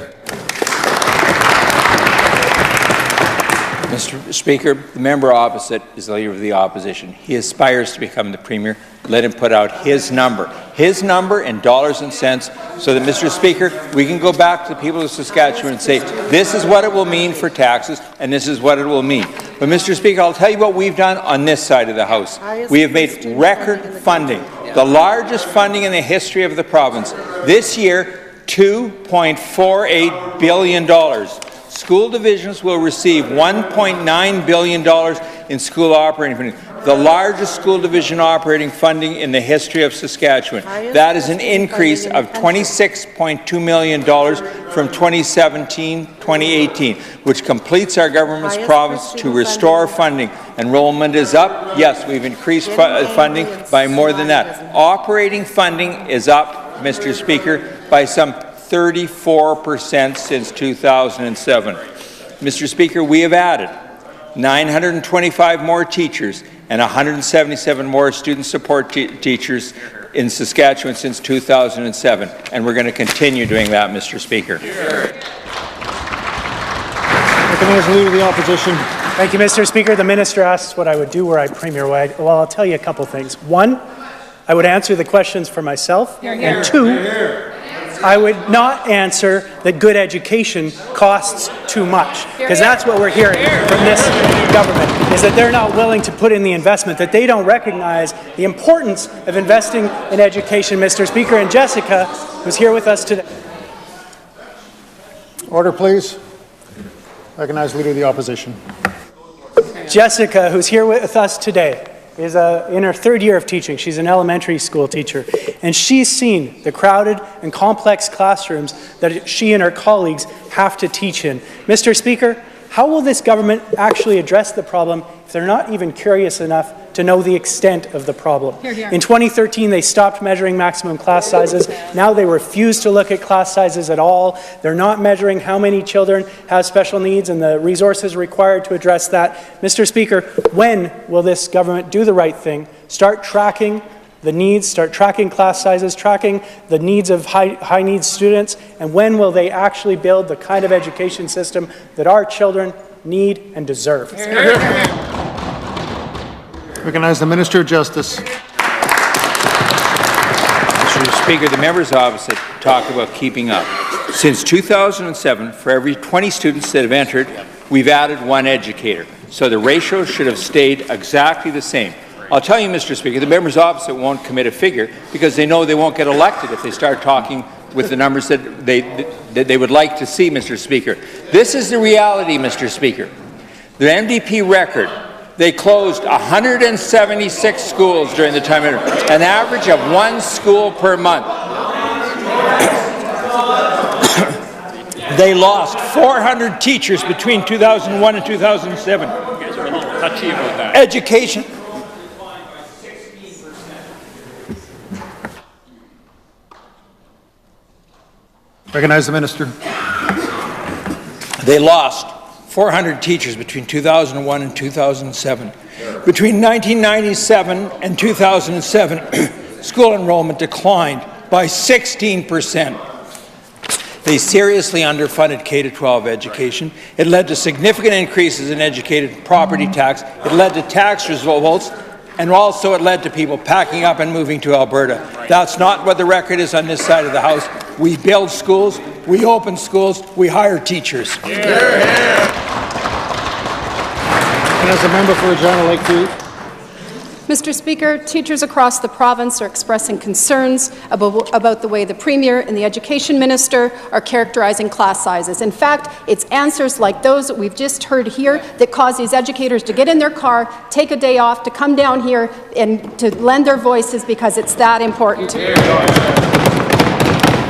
Mr. Speaker, the member opposite is the Leader of the Opposition. He aspires to become the Premier. Let him put out his number. his number in dollars and cents so that, Mr. Speaker, we can go back to the people of Saskatchewan and say, this is what it will mean for taxes and this is what it will mean. But, Mr. Speaker, I'll tell you what we've done on this side of the House. We have made record funding, the largest funding in the history of the province. This year, $2.48 billion. School divisions will receive $1.9 billion in school operating funding, the largest school division operating funding in the history of Saskatchewan. That is an increase of $26.2 million from 2017-2018, which completes our government's promise to restore funding. Enrollment is up. Yes, we've increased funding by more than that. Operating funding is up, Mr. Speaker, by some 34% since 2007. Mr. Speaker, we have added 925 more teachers and 177 more student support teachers in Saskatchewan since 2007, and we're going to continue doing that, Mr. Speaker. Recognize Leader of the Opposition. Thank you, Mr. Speaker. The minister asked what I would do were I Premier. Well, I'll tell you a couple things. One, I would answer the questions for myself, and two, I would not answer that good education costs too much, because that's what we're hearing from this government, is that they're not willing to put in the investment, that they don't recognize the importance of investing in education, Mr. Speaker. And Jessica, who's here with us today. Order, please. Recognize Leader of the Opposition. Jessica, who's here with us today, is in her third year of teaching. She's an elementary school teacher, and she's seen the crowded and complex classrooms that she and her colleagues have to teach in. Mr. Speaker, how will this government actually address the problem if they're not even curious enough to know the extent of the problem? In 2013, they stopped measuring maximum class sizes. Now they refuse to look at class sizes at all. They're not measuring how many children have special needs and the resources required to address that. Mr. Speaker, when will this government do the right thing, start tracking the needs, start tracking class sizes, tracking the needs of high needs students, and when will they actually build the kind of education system that our children need and deserve? Recognize the Minister of Justice. Mr. Speaker, the members opposite talk about keeping up. Since 2007, for every 20 students that have entered, we've added one educator. So the ratio should have stayed exactly the same. I'll tell you, Mr. Speaker, the members opposite won't commit a figure because they know they won't get elected if they start talking with the numbers that they would like to see, Mr. Speaker. This is the reality, Mr. Speaker. The MDP record, they closed 176 schools during the time, an average of one school per month. They lost 400 teachers between 2001 and 2007. You guys are a little touchy about that. Education. Recognize the Minister. They lost 400 teachers between 2001 and 2007. Between 1997 and 2007, school enrollment declined by 16%. They seriously underfunded K-12 education. It led to significant increases in educated property tax. It led to tax revolts, and also it led to people packing up and moving to Alberta. That's not what the record is on this side of the House. We build schools, we open schools, we hire teachers. And as a member for Regina Lakeview. Mr. Speaker, teachers across the province are expressing concerns about the way the Premier and the Education Minister are characterizing class sizes. In fact, it's answers like those that we've just heard here that cause these educators to get in their car, take a day off, to come down here and to lend their voices because it's that important.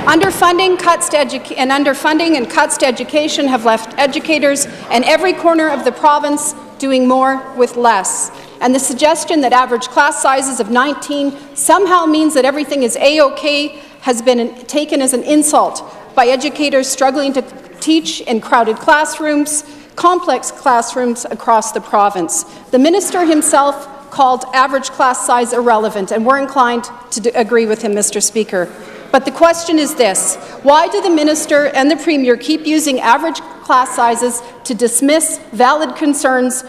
Underfunding and cuts to education have left educators in every corner of the province doing more with less. And the suggestion that average class sizes of 19 somehow means that everything is A-OK has been taken as an insult by educators struggling to teach in crowded classrooms, complex classrooms across the province. The minister himself called average class size irrelevant, and we're inclined to agree with him, Mr. Speaker. But the question is this: why do the minister and the Premier keep using average class sizes to dismiss valid concerns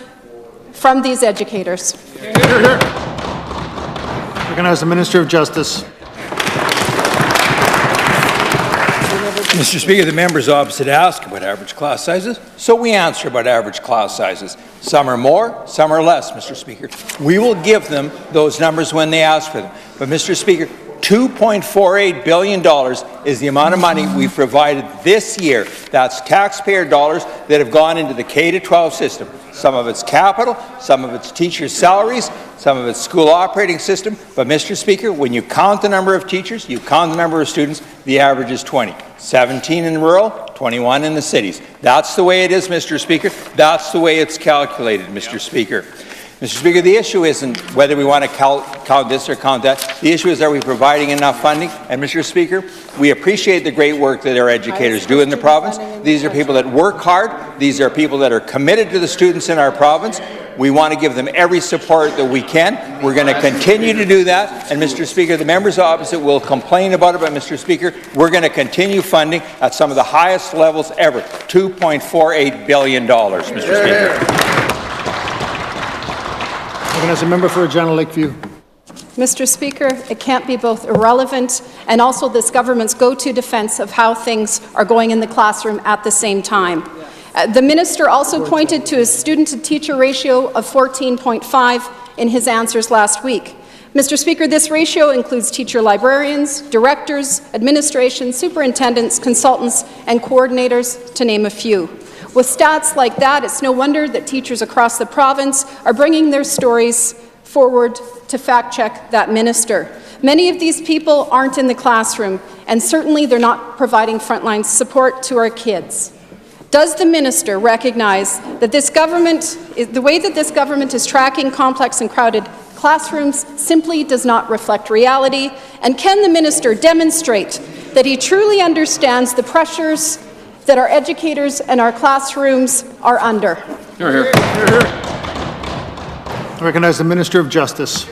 from these educators? Recognize the Minister of Justice. Mr. Speaker, the members opposite ask about average class sizes, so we answer about average class sizes. Some are more, some are less, Mr. Speaker. We will give them those numbers when they ask for them. But, Mr. Speaker, $2.48 billion is the amount of money we've provided this year. That's taxpayer dollars that have gone into the K-12 system. Some of it's capital, some of it's teachers' salaries, some of it's school operating system. But, Mr. Speaker, when you count the number of teachers, you count the number of students, the average is 20. 17 in rural, 21 in the cities. That's the way it is, Mr. Speaker. That's the way it's calculated, Mr. Speaker. Mr. Speaker, the issue isn't whether we want to count this or count that. The issue is, are we providing enough funding? And, Mr. Speaker, we appreciate the great work that our educators do in the province. These are people that work hard. These are people that are committed to the students in our province. We want to give them every support that we can. We're going to continue to do that. And, Mr. Speaker, the members opposite will complain about it, but, Mr. Speaker, we're going to continue funding at some of the highest levels ever, $2.48 billion, Mr. Speaker. As a member for Regina Lakeview. Mr. Speaker, it can't be both irrelevant and also this government's go-to defense of how things are going in the classroom at the same time. The minister also pointed to a student-to-teacher ratio of 14.5 in his answers last week. Mr. Speaker, this ratio includes teacher librarians, directors, administration, superintendents, consultants, and coordinators, to name a few. With stats like that, it's no wonder that teachers across the province are bringing their stories forward to fact-check that minister. Many of these people aren't in the classroom, and certainly they're not providing frontline support to our kids. Does the minister recognize that this government, the way that this government is tracking complex and crowded classrooms simply does not reflect reality? And can the minister demonstrate that he truly understands the pressures that our educators and our classrooms are under? Hear, hear. Hear, hear. I recognize the Minister of Justice.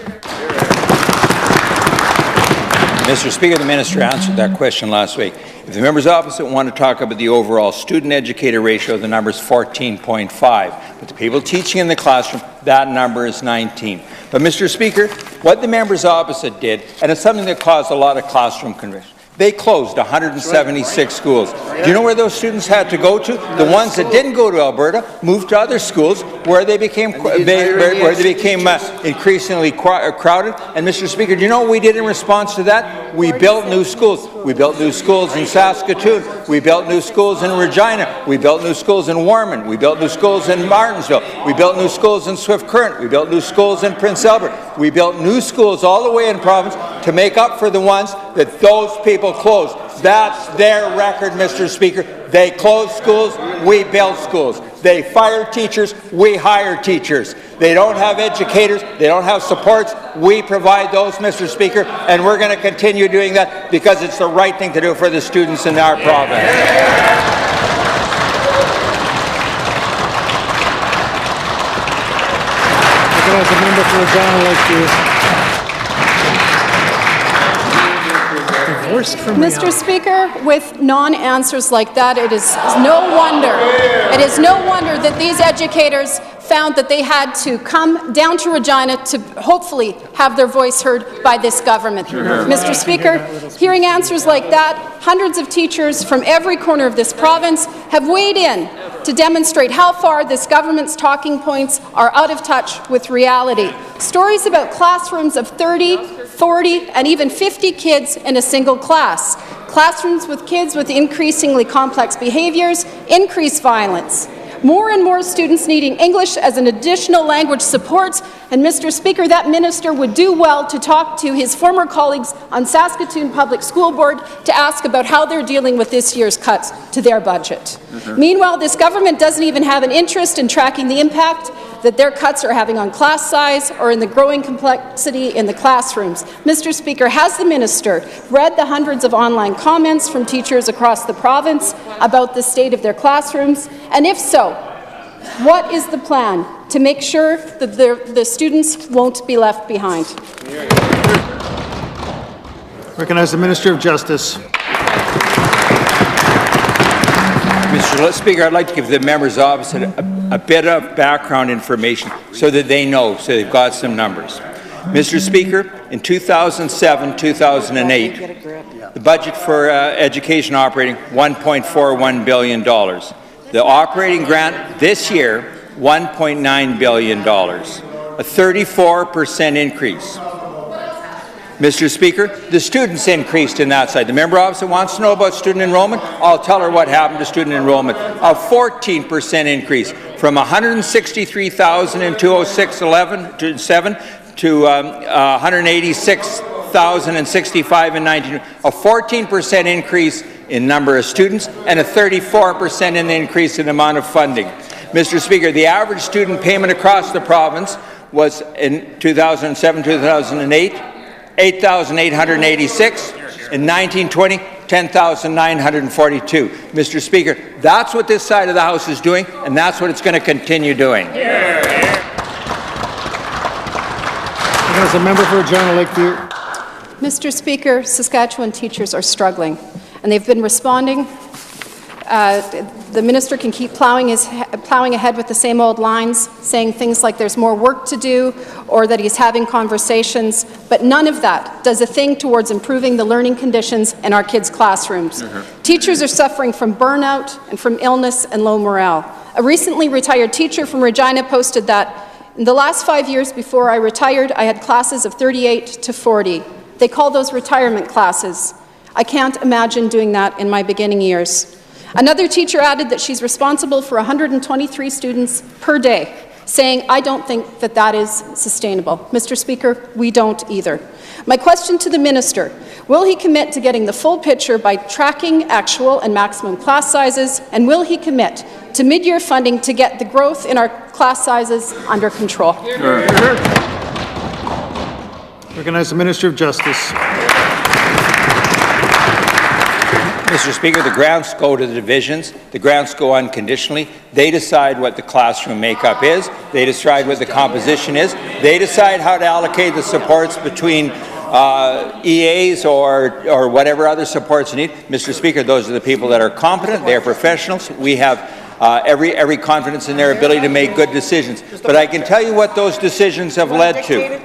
Mr. Speaker, the minister answered that question last week. If the members opposite want to talk about the overall student-educator ratio, the number is 14.5. But the people teaching in the classroom, that number is 19. But, Mr. Speaker, what the members opposite did, and it's something that caused a lot of classroom confusion, they closed 176 schools. Do you know where those students had to go to? The ones that didn't go to Alberta moved to other schools where they became increasingly crowded. And, Mr. Speaker, do you know what we did in response to that? We built new schools. We built new schools in Saskatoon. We built new schools in Regina. We built new schools in Warman. We built new schools in Martinsville. We built new schools in Swift Current. We built new schools in Prince Albert. We built new schools all the way in the province to make up for the ones that those people closed. That's their record, Mr. Speaker. They closed schools, we build schools. They fire teachers, we hire teachers. They don't have educators, they don't have supports, we provide those, Mr. Speaker, and we're going to continue doing that because it's the right thing to do for the students in our province. As a member for Regina Lakeview. Mr. Speaker, with non-answers like that, it is no wonder that these educators found that they had to come down to Regina to hopefully have their voice heard by this government. Mr. Speaker, hearing answers like that, hundreds of teachers from every corner of this province have weighed in to demonstrate how far this government's talking points are out of touch with reality. Stories about classrooms of 30, 40, and even 50 kids in a single class. Classrooms with kids with increasingly complex behaviours, increased violence. More and more students needing English as an additional language support, and Mr. Speaker, that minister would do well to talk to his former colleagues on Saskatoon Public School Board to ask about how they're dealing with this year's cuts to their budget. Meanwhile, this government doesn't even have an interest in tracking the impact that their cuts are having on class size or in the growing complexity in the classrooms. Mr. Speaker, has the minister read the hundreds of online comments from teachers across the province about the state of their classrooms? And if so, what is the plan to make sure that the students won't be left behind? Recognize the Minister of Justice. Mr. Speaker, I'd like to give the members opposite a bit of background information so that they know, so they've got some numbers. Mr. Speaker, in 2007-2008, the budget for education operating, $1.41 billion. The operating grant this year, $1.9 billion, a 34% increase. Mr. Speaker, the students increased in that side. The member opposite wants to know about student enrollment. I'll tell her what happened to student enrollment. A 14% increase from 163,000 in 2006-7 to 186,065 in 19. A 14% increase in number of students and a 34% in the increase in the amount of funding. Mr. Speaker, the average student payment across the province was in 2007-2008, 8,886. In 1920, 10,942. Mr. Speaker, that's what this side of the House is doing, and that's what it's going to continue doing. As a member for Regina Lakeview. Mr. Speaker, Saskatchewan teachers are struggling, and they've been responding. The minister can keep plowing ahead with the same old lines, saying things like there's more work to do or that he's having conversations, but none of that does a thing towards improving the learning conditions in our kids' classrooms. Teachers are suffering from burnout and from illness and low morale. A recently retired teacher from Regina posted that in the last 5 years before I retired, I had classes of 38 to 40. They call those retirement classes. I can't imagine doing that in my beginning years. Another teacher added that she's responsible for 123 students per day, saying, I don't think that that is sustainable. Mr. Speaker, we don't either. My question to the minister, will he commit to getting the full picture by tracking actual and maximum class sizes, and will he commit to mid-year funding to get the growth in our class sizes under control? Recognize the Minister of Justice. Mr. Speaker, the grants go to the divisions. The grants go unconditionally. They decide what the classroom makeup is. They decide what the composition is. They decide how to allocate the supports between EAs or whatever other supports you need. Mr. Speaker, those are the people that are competent. They are professionals. We have every confidence in their ability to make good decisions. But I can tell you what those decisions have led to.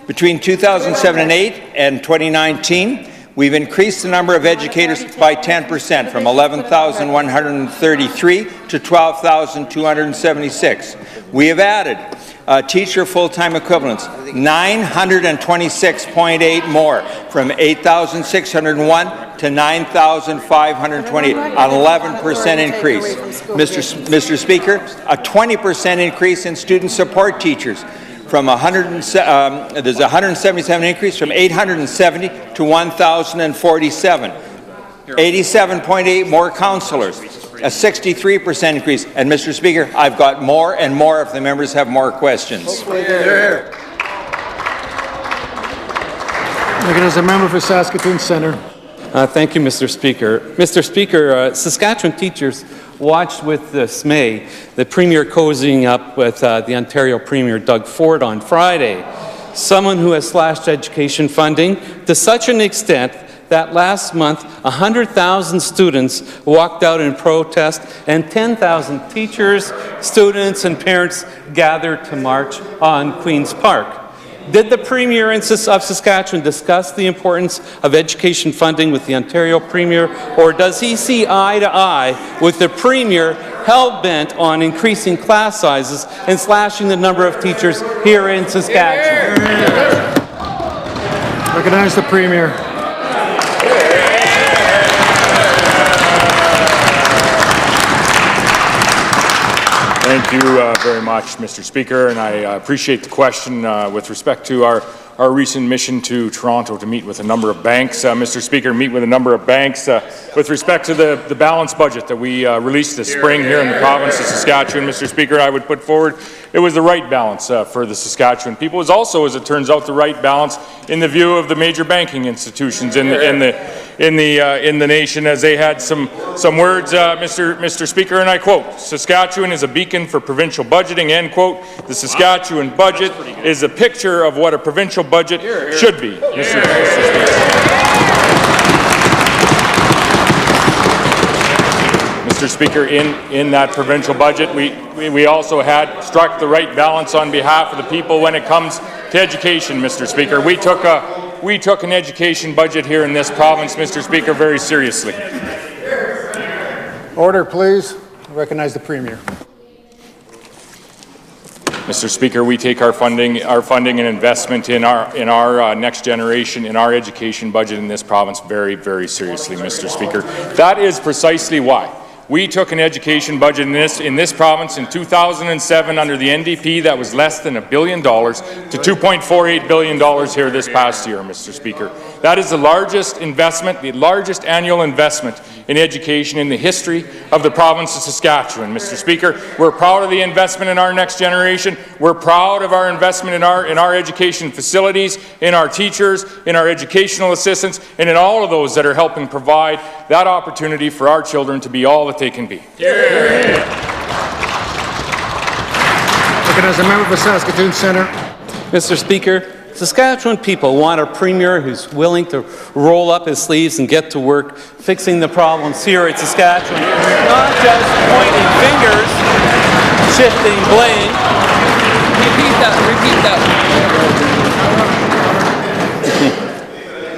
Between 2007 and 8 and 2019, we've increased the number of educators by 10%, from 11,133 to 12,276. We have added teacher full-time equivalents, 926.8 more, from 8,601 to 9,528, an 11% increase. Mr. Speaker, a 20% increase in student support teachers. From there's a 177 increase from 870 to 1,047. 87.8 more counselors, a 63% increase. And Mr. Speaker, I've got more and more if the members have more questions. As a member for Saskatoon Centre. Thank you, Mr. Speaker. Mr. Speaker, Saskatchewan teachers watched with dismay the Premier cozying up with the Ontario Premier Doug Ford on Friday, someone who has slashed education funding to such an extent that last month 100,000 students walked out in protest and 10,000 teachers, students and parents gathered to march on Queen's Park. Did the Premier of Saskatchewan discuss the importance of education funding with the Ontario Premier, or does he see eye to eye with the Premier hell-bent on increasing class sizes and slashing the number of teachers here in Saskatchewan? Recognize the Premier. Thank you very much, Mr. Speaker, and I appreciate the question with respect to our recent mission to Toronto to meet with a number of banks. Mr. Speaker, meet with a number of banks with respect to the balanced budget that we released this spring here in the province of Saskatchewan. Mr. Speaker, I would put forward it was the right balance for the Saskatchewan people. It was also, as it turns out, the right balance in the view of the major banking institutions in the nation, as they had some words, Mr. Speaker, and I quote, "Saskatchewan is a beacon for provincial budgeting," end quote. The Saskatchewan budget is a picture of what a provincial budget should be. Mr. Speaker, in that provincial budget, we also had struck the right balance on behalf of the people when it comes to education, Mr. Speaker. We took an education budget here in this province, Mr. Speaker, very seriously. Order, please. I recognize the Premier. Mr. Speaker, we take our funding and investment in our next generation, in our education budget in this province very, very seriously, Mr. Speaker. That is precisely why we took an education budget in this province in 2007 under the NDP that was less than $1 billion to $2.48 billion here this past year, Mr. Speaker. That is the largest investment, the largest annual investment in education in the history of the province of Saskatchewan, Mr. Speaker. We're proud of the investment in our next generation. We're proud of our investment in our education facilities, in our teachers, in our educational assistants, and in all of those that are helping provide that opportunity for our children to be all that they can be. Recognize the member for Saskatoon Centre. Mr. Speaker, Saskatchewan people want a premier who's willing to roll up his sleeves and get to work fixing the problems here in Saskatchewan, not just pointing fingers, shifting blame. Repeat that.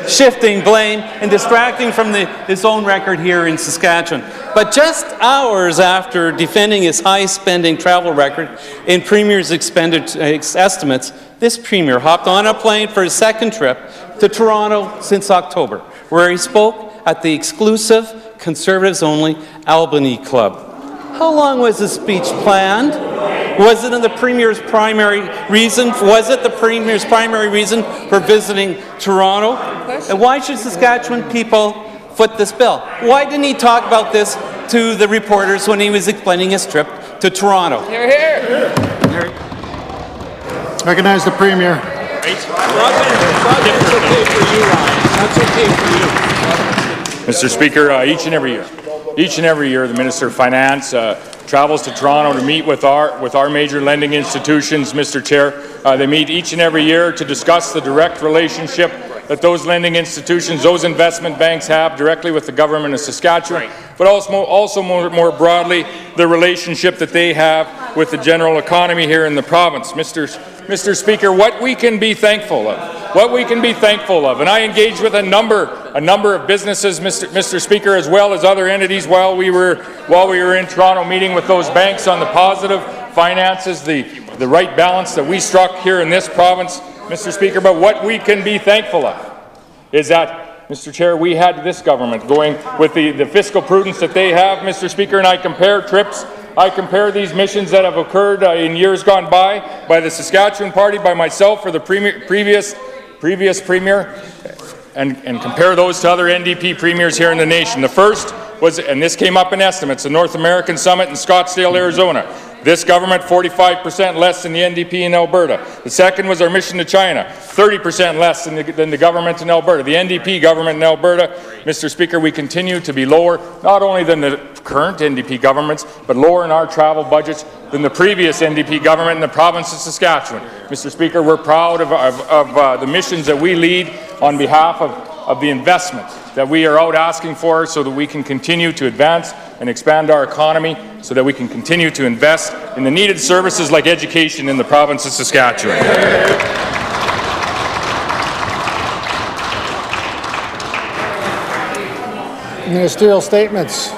Shifting blame and distracting from his own record here in Saskatchewan. But just hours after defending his high-spending travel record in Premier's estimates, this Premier hopped on a plane for his second trip to Toronto since October, where he spoke at the exclusive, Conservatives-only Albany Club. How long was his speech planned? Was it the Premier's primary reason? Was it the Premier's primary reason for visiting Toronto? And why should Saskatchewan people foot this bill? Why didn't he talk about this to the reporters when he was explaining his trip to Toronto? Hear, hear. Recognize the Premier. Mr. Speaker, each and every year, the Minister of Finance travels to Toronto to meet with our major lending institutions, Mr. Chair. They meet each and every year to discuss the direct relationship that those lending institutions, those investment banks have directly with the government of Saskatchewan, but also more broadly, the relationship that they have with the general economy here in the province. Mr. Speaker, what we can be thankful of, and I engaged with a number of businesses, Mr. Speaker, as well as other entities while we were in Toronto meeting with those banks on the positive finances, the right balance that we struck here in this province, Mr. Speaker. But what we can be thankful of is that, Mr. Chair, we had this government going with the fiscal prudence that they have, Mr. Speaker, and I compare these missions that have occurred in years gone by the Saskatchewan Party, by myself, or the previous Premier, and compare those to other NDP premiers here in the nation. The first was, and this came up in estimates, the North American Summit in Scottsdale, Arizona. This government, 45% less than the NDP in Alberta. The second was our mission to China, 30% less than the government in Alberta. The NDP government in Alberta, Mr. Speaker, we continue to be lower, not only than the current NDP governments, but lower in our travel budgets than the previous NDP government in the province of Saskatchewan. Mr. Speaker, we're proud of the missions that we lead on behalf of the investment that we are out asking for so that we can continue to advance and expand our economy, so that we can continue to invest in the needed services like education in the province of Saskatchewan. Ministerial statements.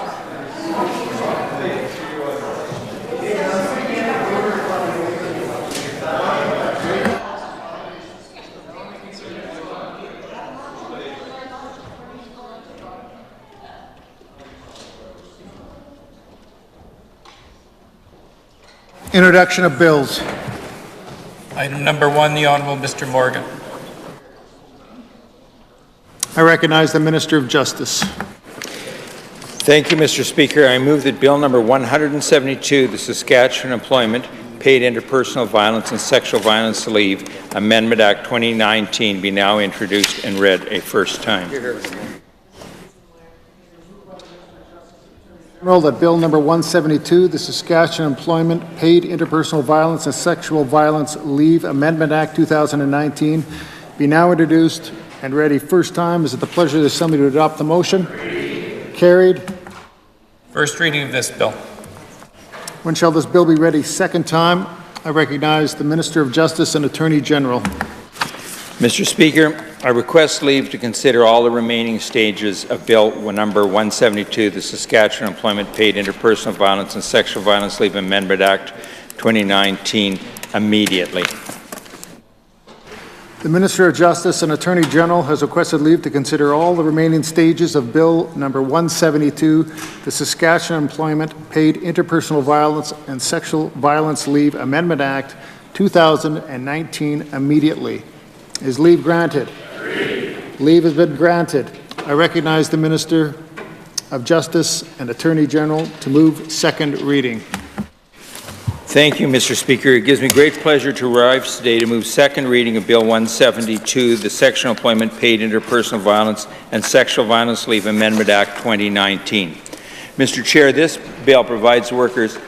Introduction of bills. Item number 1, the Honourable Mr. Morgan. I recognize the Minister of Justice. Thank you, Mr. Speaker. I move that Bill number 172, the Saskatchewan Employment, Paid Interpersonal Violence and Sexual Violence Leave Amendment Act 2019 be now introduced and read a first time. Roll that Bill number 172, the Saskatchewan Employment, Paid Interpersonal Violence and Sexual Violence Leave Amendment Act 2019 be now introduced and read a first time. Is it the pleasure of the Assembly to adopt the motion? Carried. First reading of this bill. When shall this bill be read a second time? I recognize the Minister of Justice and Attorney General. Mr. Speaker, I request leave to consider all the remaining stages of Bill number 172, the Saskatchewan Employment Paid Interpersonal Violence and Sexual Violence Leave Amendment Act 2019 immediately. The Minister of Justice and Attorney General has requested leave to consider all the remaining stages of Bill number 172, the Saskatchewan Employment Paid Interpersonal Violence and Sexual Violence Leave Amendment Act 2019 immediately. Is leave granted? Agreed. Leave has been granted. I recognize the Minister of Justice and Attorney General to move second reading. Thank you, Mr. Speaker. It gives me great pleasure to arrive today to move second reading of Bill 172, the Sexual Employment Paid Interpersonal Violence and Sexual Violence Leave Amendment Act 2019. Mr. Chair, this bill provides workers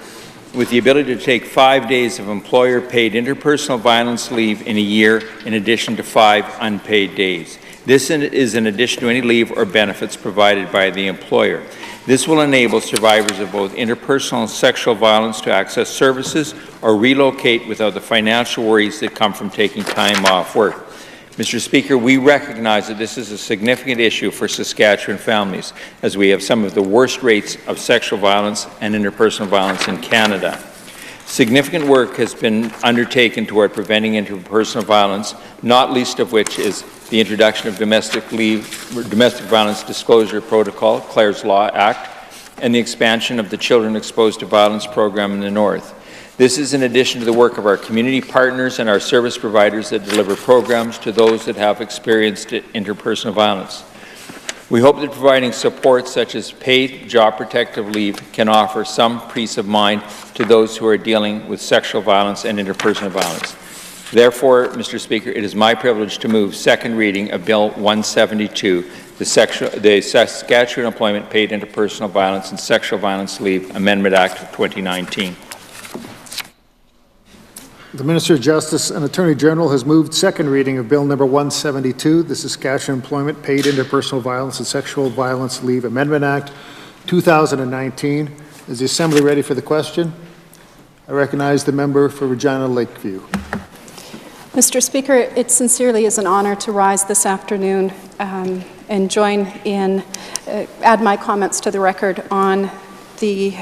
with the ability to take 5 days of employer-paid interpersonal violence leave in a year in addition to 5 unpaid days. This is in addition to any leave or benefits provided by the employer. This will enable survivors of both interpersonal and sexual violence to access services or relocate without the financial worries that come from taking time off work. Mr. Speaker, we recognize that this is a significant issue for Saskatchewan families, as we have some of the worst rates of sexual violence and interpersonal violence in Canada. Significant work has been undertaken toward preventing interpersonal violence, not least of which is the introduction of Domestic Violence Disclosure Protocol, Clare's Law Act, and the expansion of the Children Exposed to Violence program in the North. This is in addition to the work of our community partners and our service providers that deliver programs to those that have experienced interpersonal violence. We hope that providing support such as paid job protective leave can offer some peace of mind to those who are dealing with sexual violence and interpersonal violence. Therefore, Mr. Speaker, it is my privilege to move second reading of Bill 172, the Saskatchewan Employment Paid Interpersonal Violence and Sexual Violence Leave Amendment Act of 2019. The Minister of Justice and Attorney General has moved second reading of Bill number 172, the Saskatchewan Employment Paid Interpersonal Violence and Sexual Violence Leave Amendment Act 2019. Is the Assembly ready for the question? I recognize the member for Regina Lakeview. Mr. Speaker, it sincerely is an honor to rise this afternoon and join in, add my comments to the record on the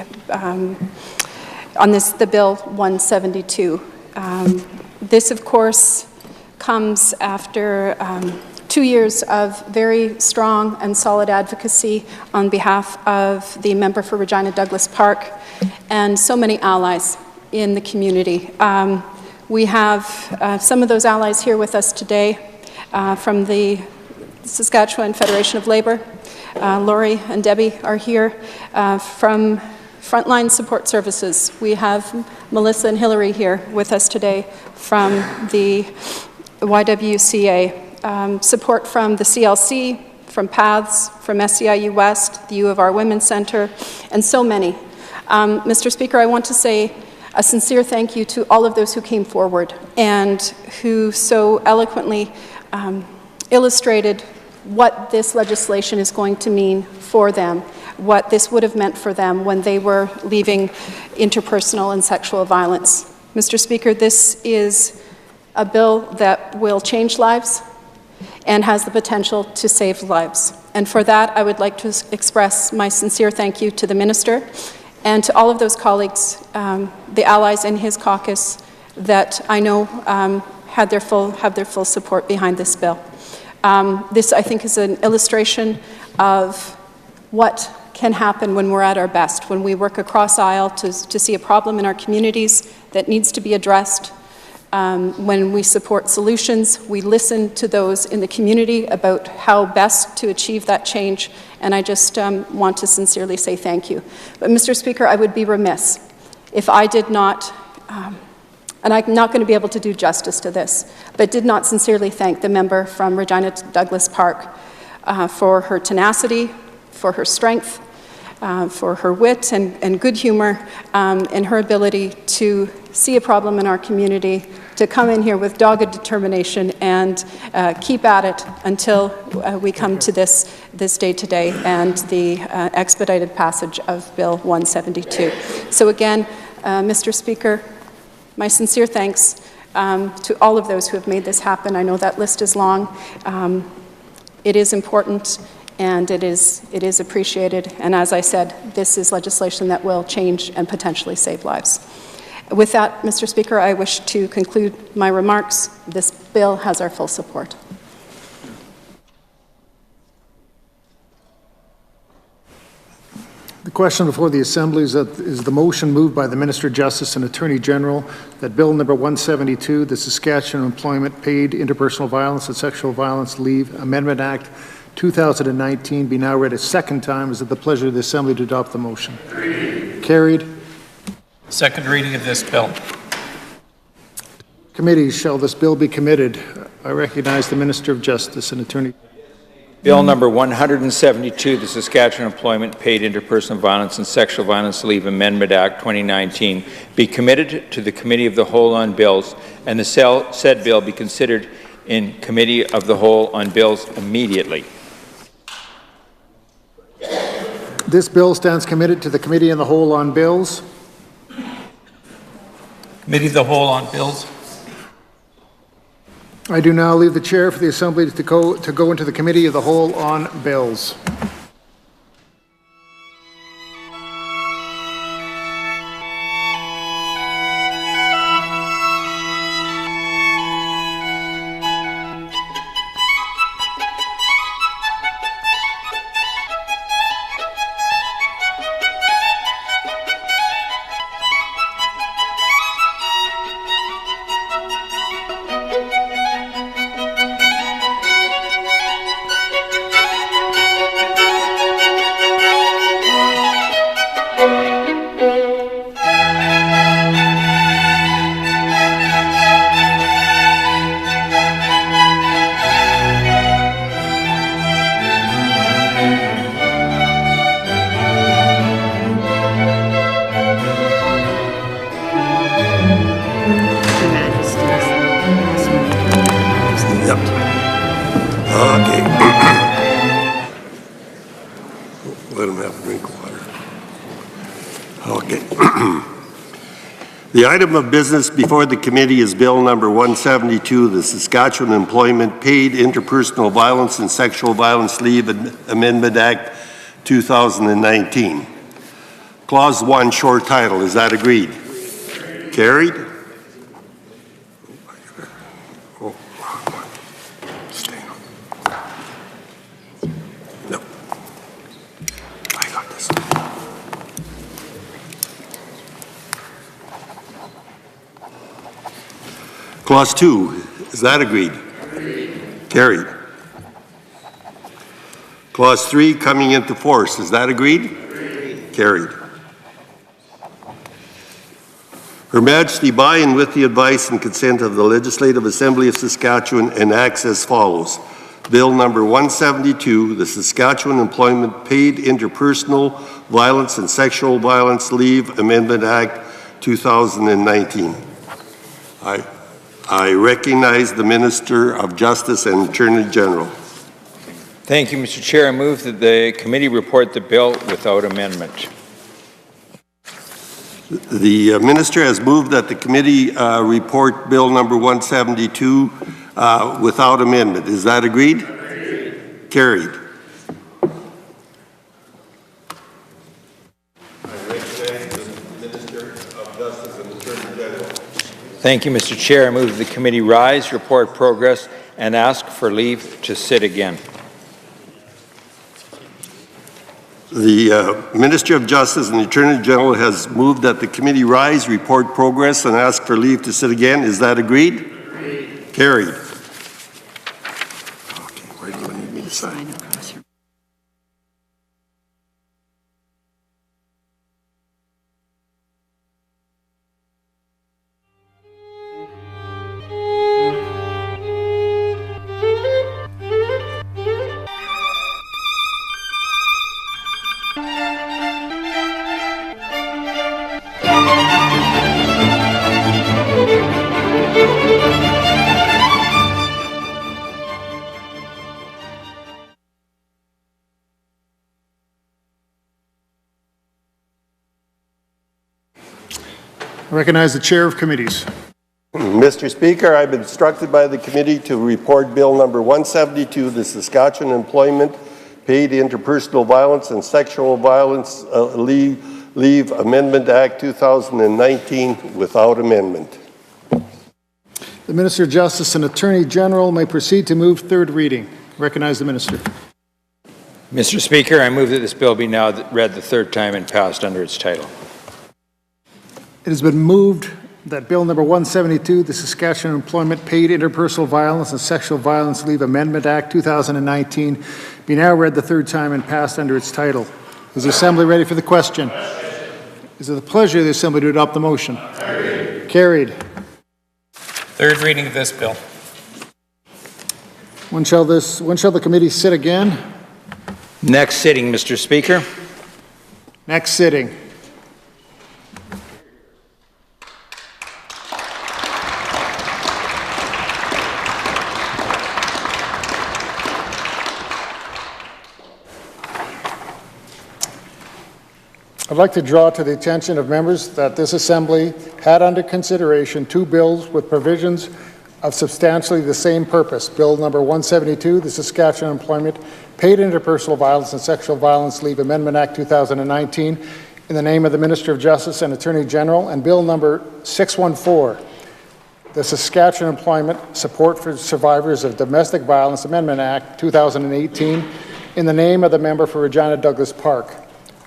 Bill 172. This, of course, comes after 2 years of very strong and solid advocacy on behalf of the member for Regina Douglas Park and so many allies in the community. We have some of those allies here with us today from the Saskatchewan Federation of Labour. Laurie and Debbie are here from Frontline Support Services. We have Melissa and Hillary here with us today from the YWCA. Support from the CLC, from PATHS, from SEIU West, the U of R Women's Centre, and so many. Mr. Speaker, I want to say a sincere thank you to all of those who came forward and who so eloquently illustrated what this legislation is going to mean for them, what this would have meant for them when they were leaving interpersonal and sexual violence. Mr. Speaker, this is a bill that will change lives and has the potential to save lives. And for that, I would like to express my sincere thank you to the Minister and to all of those colleagues, the allies in his caucus that I know have their full support behind this bill. This, I think, is an illustration of what can happen when we're at our best, when we work across aisle to see a problem in our communities that needs to be addressed. When we support solutions, we listen to those in the community about how best to achieve that change, and I just want to sincerely say thank you. But Mr. Speaker, I would be remiss if I did not, and I'm not going to be able to do justice to this, but did not sincerely thank the member from Regina Douglas Park for her tenacity, for her strength, for her wit and good humor, and her ability to see a problem in our community, to come in here with dogged determination and keep at it until we come to this day today and the expedited passage of Bill 172. So again, Mr. Speaker, My sincere thanks to all of those who have made this happen. I know that list is long. It is important, and it is appreciated. And as I said, this is legislation that will change and potentially save lives. With that, Mr. Speaker, I wish to conclude my remarks. This bill has our full support. The question before the Assembly is the motion moved by the Minister of Justice and Attorney General that Bill number 172, the Saskatchewan Employment Paid Interpersonal Violence and Sexual Violence Leave Amendment Act 2019 be now read a second time. Is it the pleasure of the Assembly to adopt the motion? Carried. Second reading of this bill. Committees, shall this bill be committed? I recognize the Minister of Justice and Attorney General. Bill number 172, the Saskatchewan Employment Paid Interpersonal Violence and Sexual Violence Leave Amendment Act 2019 be committed to the Committee of the Whole on Bills, and the said bill be considered in Committee of the Whole on Bills immediately. This bill stands committed to the Committee of the Whole on Bills. Committee of the Whole on Bills. I do now leave the chair for the Assembly to go into the Committee of the Whole on Bills. The item of business before the committee is Bill number 172, the Saskatchewan Employment Paid Interpersonal Violence and Sexual Violence Leave Amendment Act 2019. Clause 1, short title. Is that agreed? Carried? No. I got this. Clause 2, is that agreed? Carried. Clause 3, coming into force, is that agreed? Carried. Her Majesty, by and with the advice and consent of the Legislative Assembly of Saskatchewan, enacts as follows. Bill number 172, the Saskatchewan Employment Paid Interpersonal Violence and Sexual Violence Leave Amendment Act 2019. I recognize the Minister of Justice and Attorney General. Thank you, Mr. Chair. I move that the committee report the bill without amendment. The Minister has moved that the committee report Bill number 172 without amendment. Is that agreed? Carried. Thank you, Mr. Chair. I move the committee rise, report progress, and ask for leave to sit again. The Minister of Justice and the Attorney General has moved that the committee rise, report progress, and ask for leave to sit again. Is that agreed? Carried. Okay, where do you need me to sign? I recognize the chair of committees. Mr. Speaker, I've been instructed by the committee to report Bill number 172, the Saskatchewan Employment, Paid Interpersonal Violence and Sexual Violence Leave Amendment Act 2019 without amendment. The Minister of Justice and Attorney General may proceed to move third reading. Recognize the Minister. Mr. Speaker, I move that this bill be now read the third time and passed under its title. It has been moved that Bill number 172, the Saskatchewan Employment, Paid Interpersonal Violence and Sexual Violence Leave Amendment Act 2019, be now read the third time and passed under its title. Is the Assembly ready for the question? Is it the pleasure of the Assembly to adopt the motion? Carried. Third reading of this bill. When shall the committee sit again? Next sitting, Mr. Speaker. Next sitting. I'd like to draw to the attention of members that this Assembly had under consideration two bills with provisions of substantially the same purpose. Bill number 172, the Saskatchewan Employment, Paid Interpersonal Violence and Sexual Violence Leave Amendment Act 2019, in the name of the Minister of Justice and Attorney General, and Bill number 614, the Saskatchewan Employment Support for Survivors of Domestic Violence Amendment Act 2018, in the name of the member for Regina Douglas Park.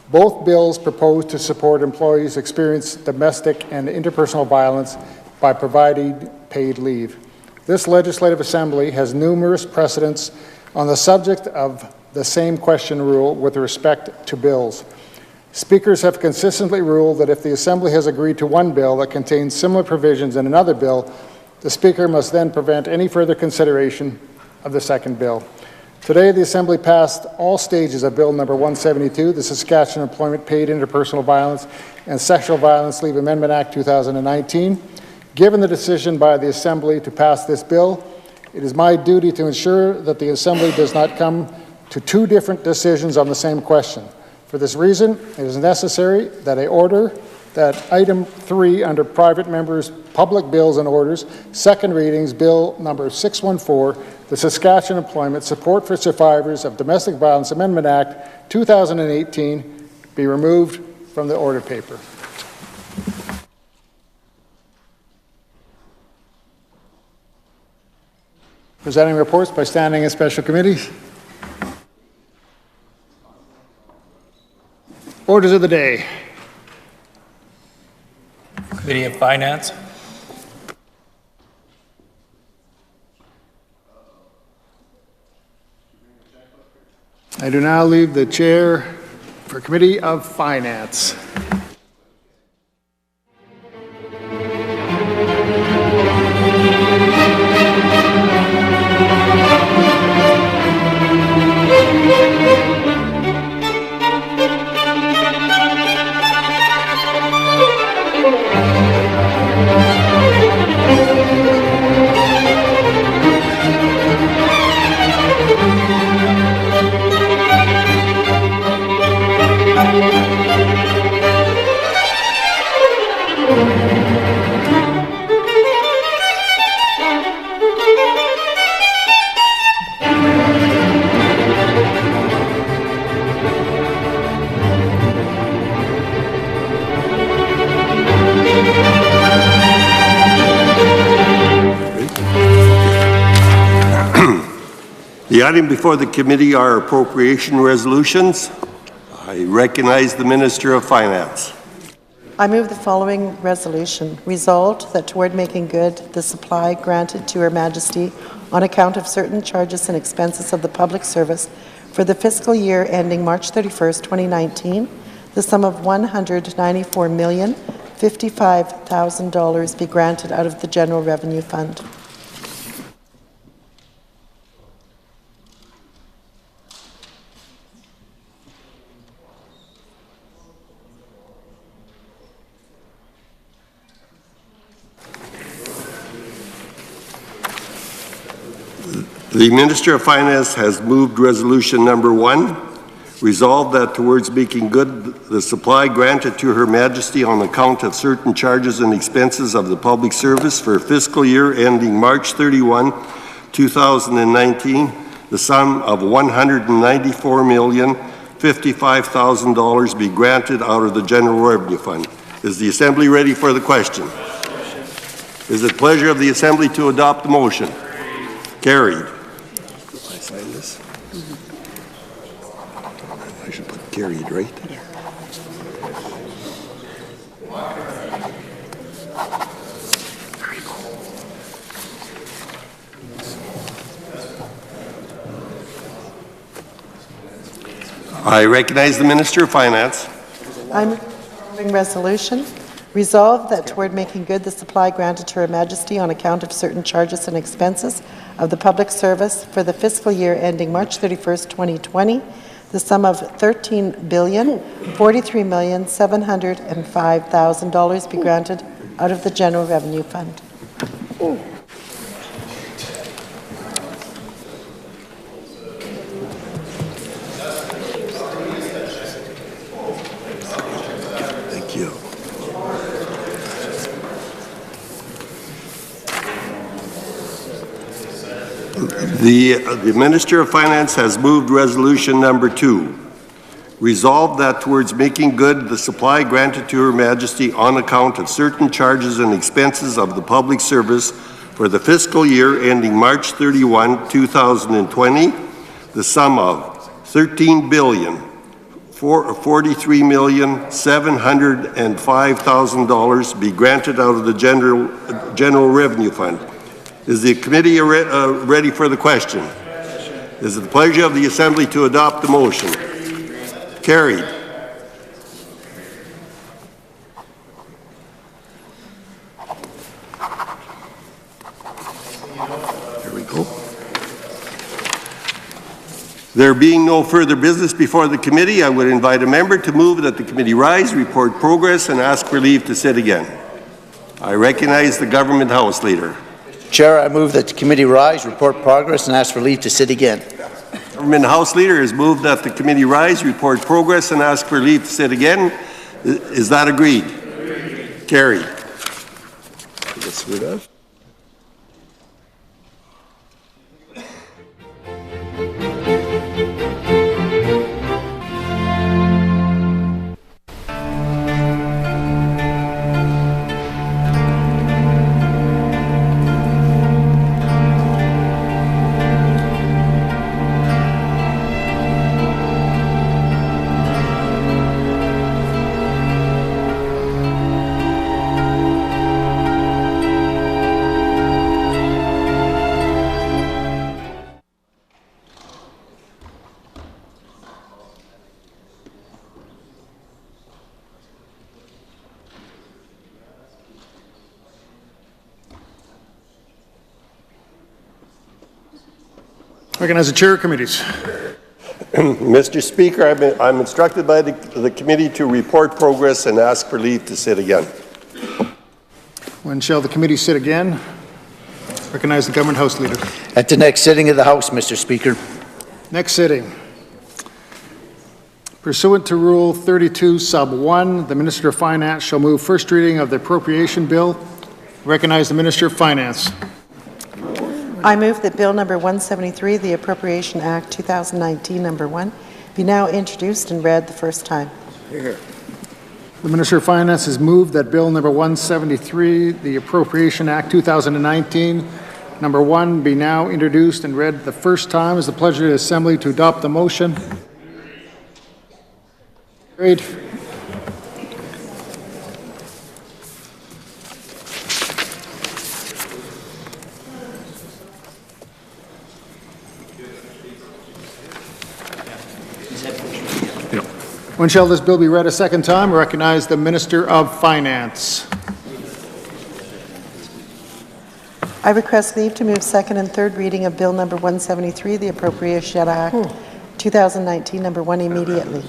Both bills propose to support employees experiencing domestic and interpersonal violence by providing paid leave. This Legislative Assembly has numerous precedents on the subject of the same question rule with respect to bills. Speakers have consistently ruled that if the Assembly has agreed to one bill that contains similar provisions in another bill, the Speaker must then prevent any further consideration of the second bill. Today, the Assembly passed all stages of Bill number 172, the Saskatchewan Employment, Paid Interpersonal Violence and Sexual Violence Leave Amendment Act 2019. Given the decision by the Assembly to pass this bill, it is my duty to ensure that the Assembly does not come to two different decisions on the same question. For this reason, it is necessary that I order that item 3 under private members' public bills and orders, second readings, Bill number 614, the Saskatchewan Employment Support for Survivors of Domestic Violence Amendment Act 2018, be removed from the order paper. Presenting reports by standing and special committees. Orders of the day. Committee of Finance. I do now leave the chair for Committee of Finance. The item before the committee are appropriation resolutions. I recognize the Minister of Finance. I move the following resolution. Resolved that toward making good the supply granted to Her Majesty on account of certain charges and expenses of the public service for the fiscal year ending March 31st, 2019, the sum of $194,055,000 be granted out of the General Revenue Fund. The Minister of Finance has moved resolution number 1. Resolved that towards making good the supply granted to Her Majesty on account of certain charges and expenses of the public service for fiscal year ending March 31, 2019, the sum of $194,055,000 be granted out of the General Revenue Fund. Is the Assembly ready for the question? Is it pleasure of the Assembly to adopt the motion? Carried. I sign this? I should put carried, right? I recognize the Minister of Finance. I'm moving resolution. Resolved that toward making good the supply granted to Her Majesty on account of certain charges and expenses of the public service for the fiscal year ending March 31st, 2020, the sum of $13,043,705,000 be granted out of the General Revenue Fund. Thank you. The Minister of Finance has moved resolution number 2. Resolved that towards making good the supply granted to Her Majesty on account of certain charges and expenses of the public service for the fiscal year ending March 31, 2020, the sum of $13,043,705,000 be granted out of the General Revenue Fund. Is the committee ready for the question? Is it the pleasure of the Assembly to adopt the motion? Carried. There we go. There being no further business before the committee, I would invite a member to move that the committee rise, report progress, and ask for leave to sit again. I recognize the Government House Leader. Chair, I move that the committee rise, report progress, and ask for leave to sit again. Government House Leader has moved that the committee rise, report progress, and ask for leave to sit again. Is that agreed? Carried. Get rid of. Recognize the chair of committees. Mr. Speaker, I'm instructed by the committee to report progress and ask for leave to sit again. When shall the committee sit again? Recognize the Government House Leader. At the next sitting of the House, Mr. Speaker. Next sitting. Pursuant to Rule 32, Sub 1, the Minister of Finance shall move first reading of the appropriation bill. Recognize the Minister of Finance. I move that Bill number 173, the Appropriation Act 2019, number 1, be now introduced and read the first time. Here. The Minister of Finance has moved that Bill number 173, the Appropriation Act 2019, number 1, be now introduced and read the first time. Is the pleasure of the Assembly to adopt the motion? Carried. When shall this bill be read a second time? I recognize the Minister of Finance. I request leave to move second and third reading of Bill number 173, the Appropriation Act 2019, number 1, immediately.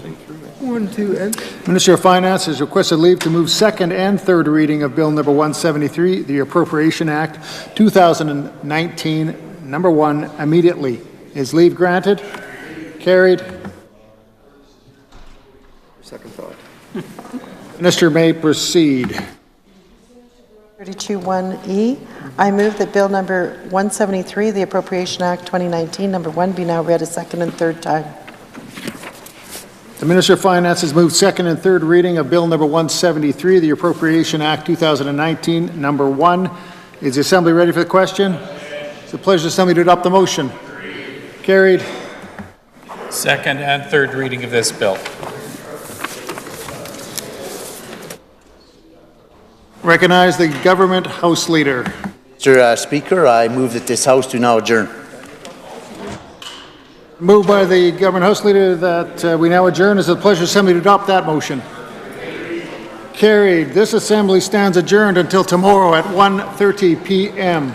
Minister of Finance has requested leave to move second and third reading of Bill number 173, the Appropriation Act 2019, number 1, immediately. Is leave granted? Carried. Second thought. Minister may proceed. 32(1)E. I move that Bill number 173, the Appropriation Act 2019, number 1, be now read a second and third time. The Minister of Finance has moved second and third reading of Bill number 173, the Appropriation Act 2019, number 1. Is the Assembly ready for the question? It's a pleasure of the Assembly to adopt the motion. Carried. Second and third reading of this bill. Recognize the Government House Leader. Mr. Speaker, I move that this House do now adjourn. Moved by the Government House Leader that we now adjourn. It's a pleasure of the Assembly to adopt that motion. Carried. This Assembly stands adjourned until tomorrow at 1:30 p.m.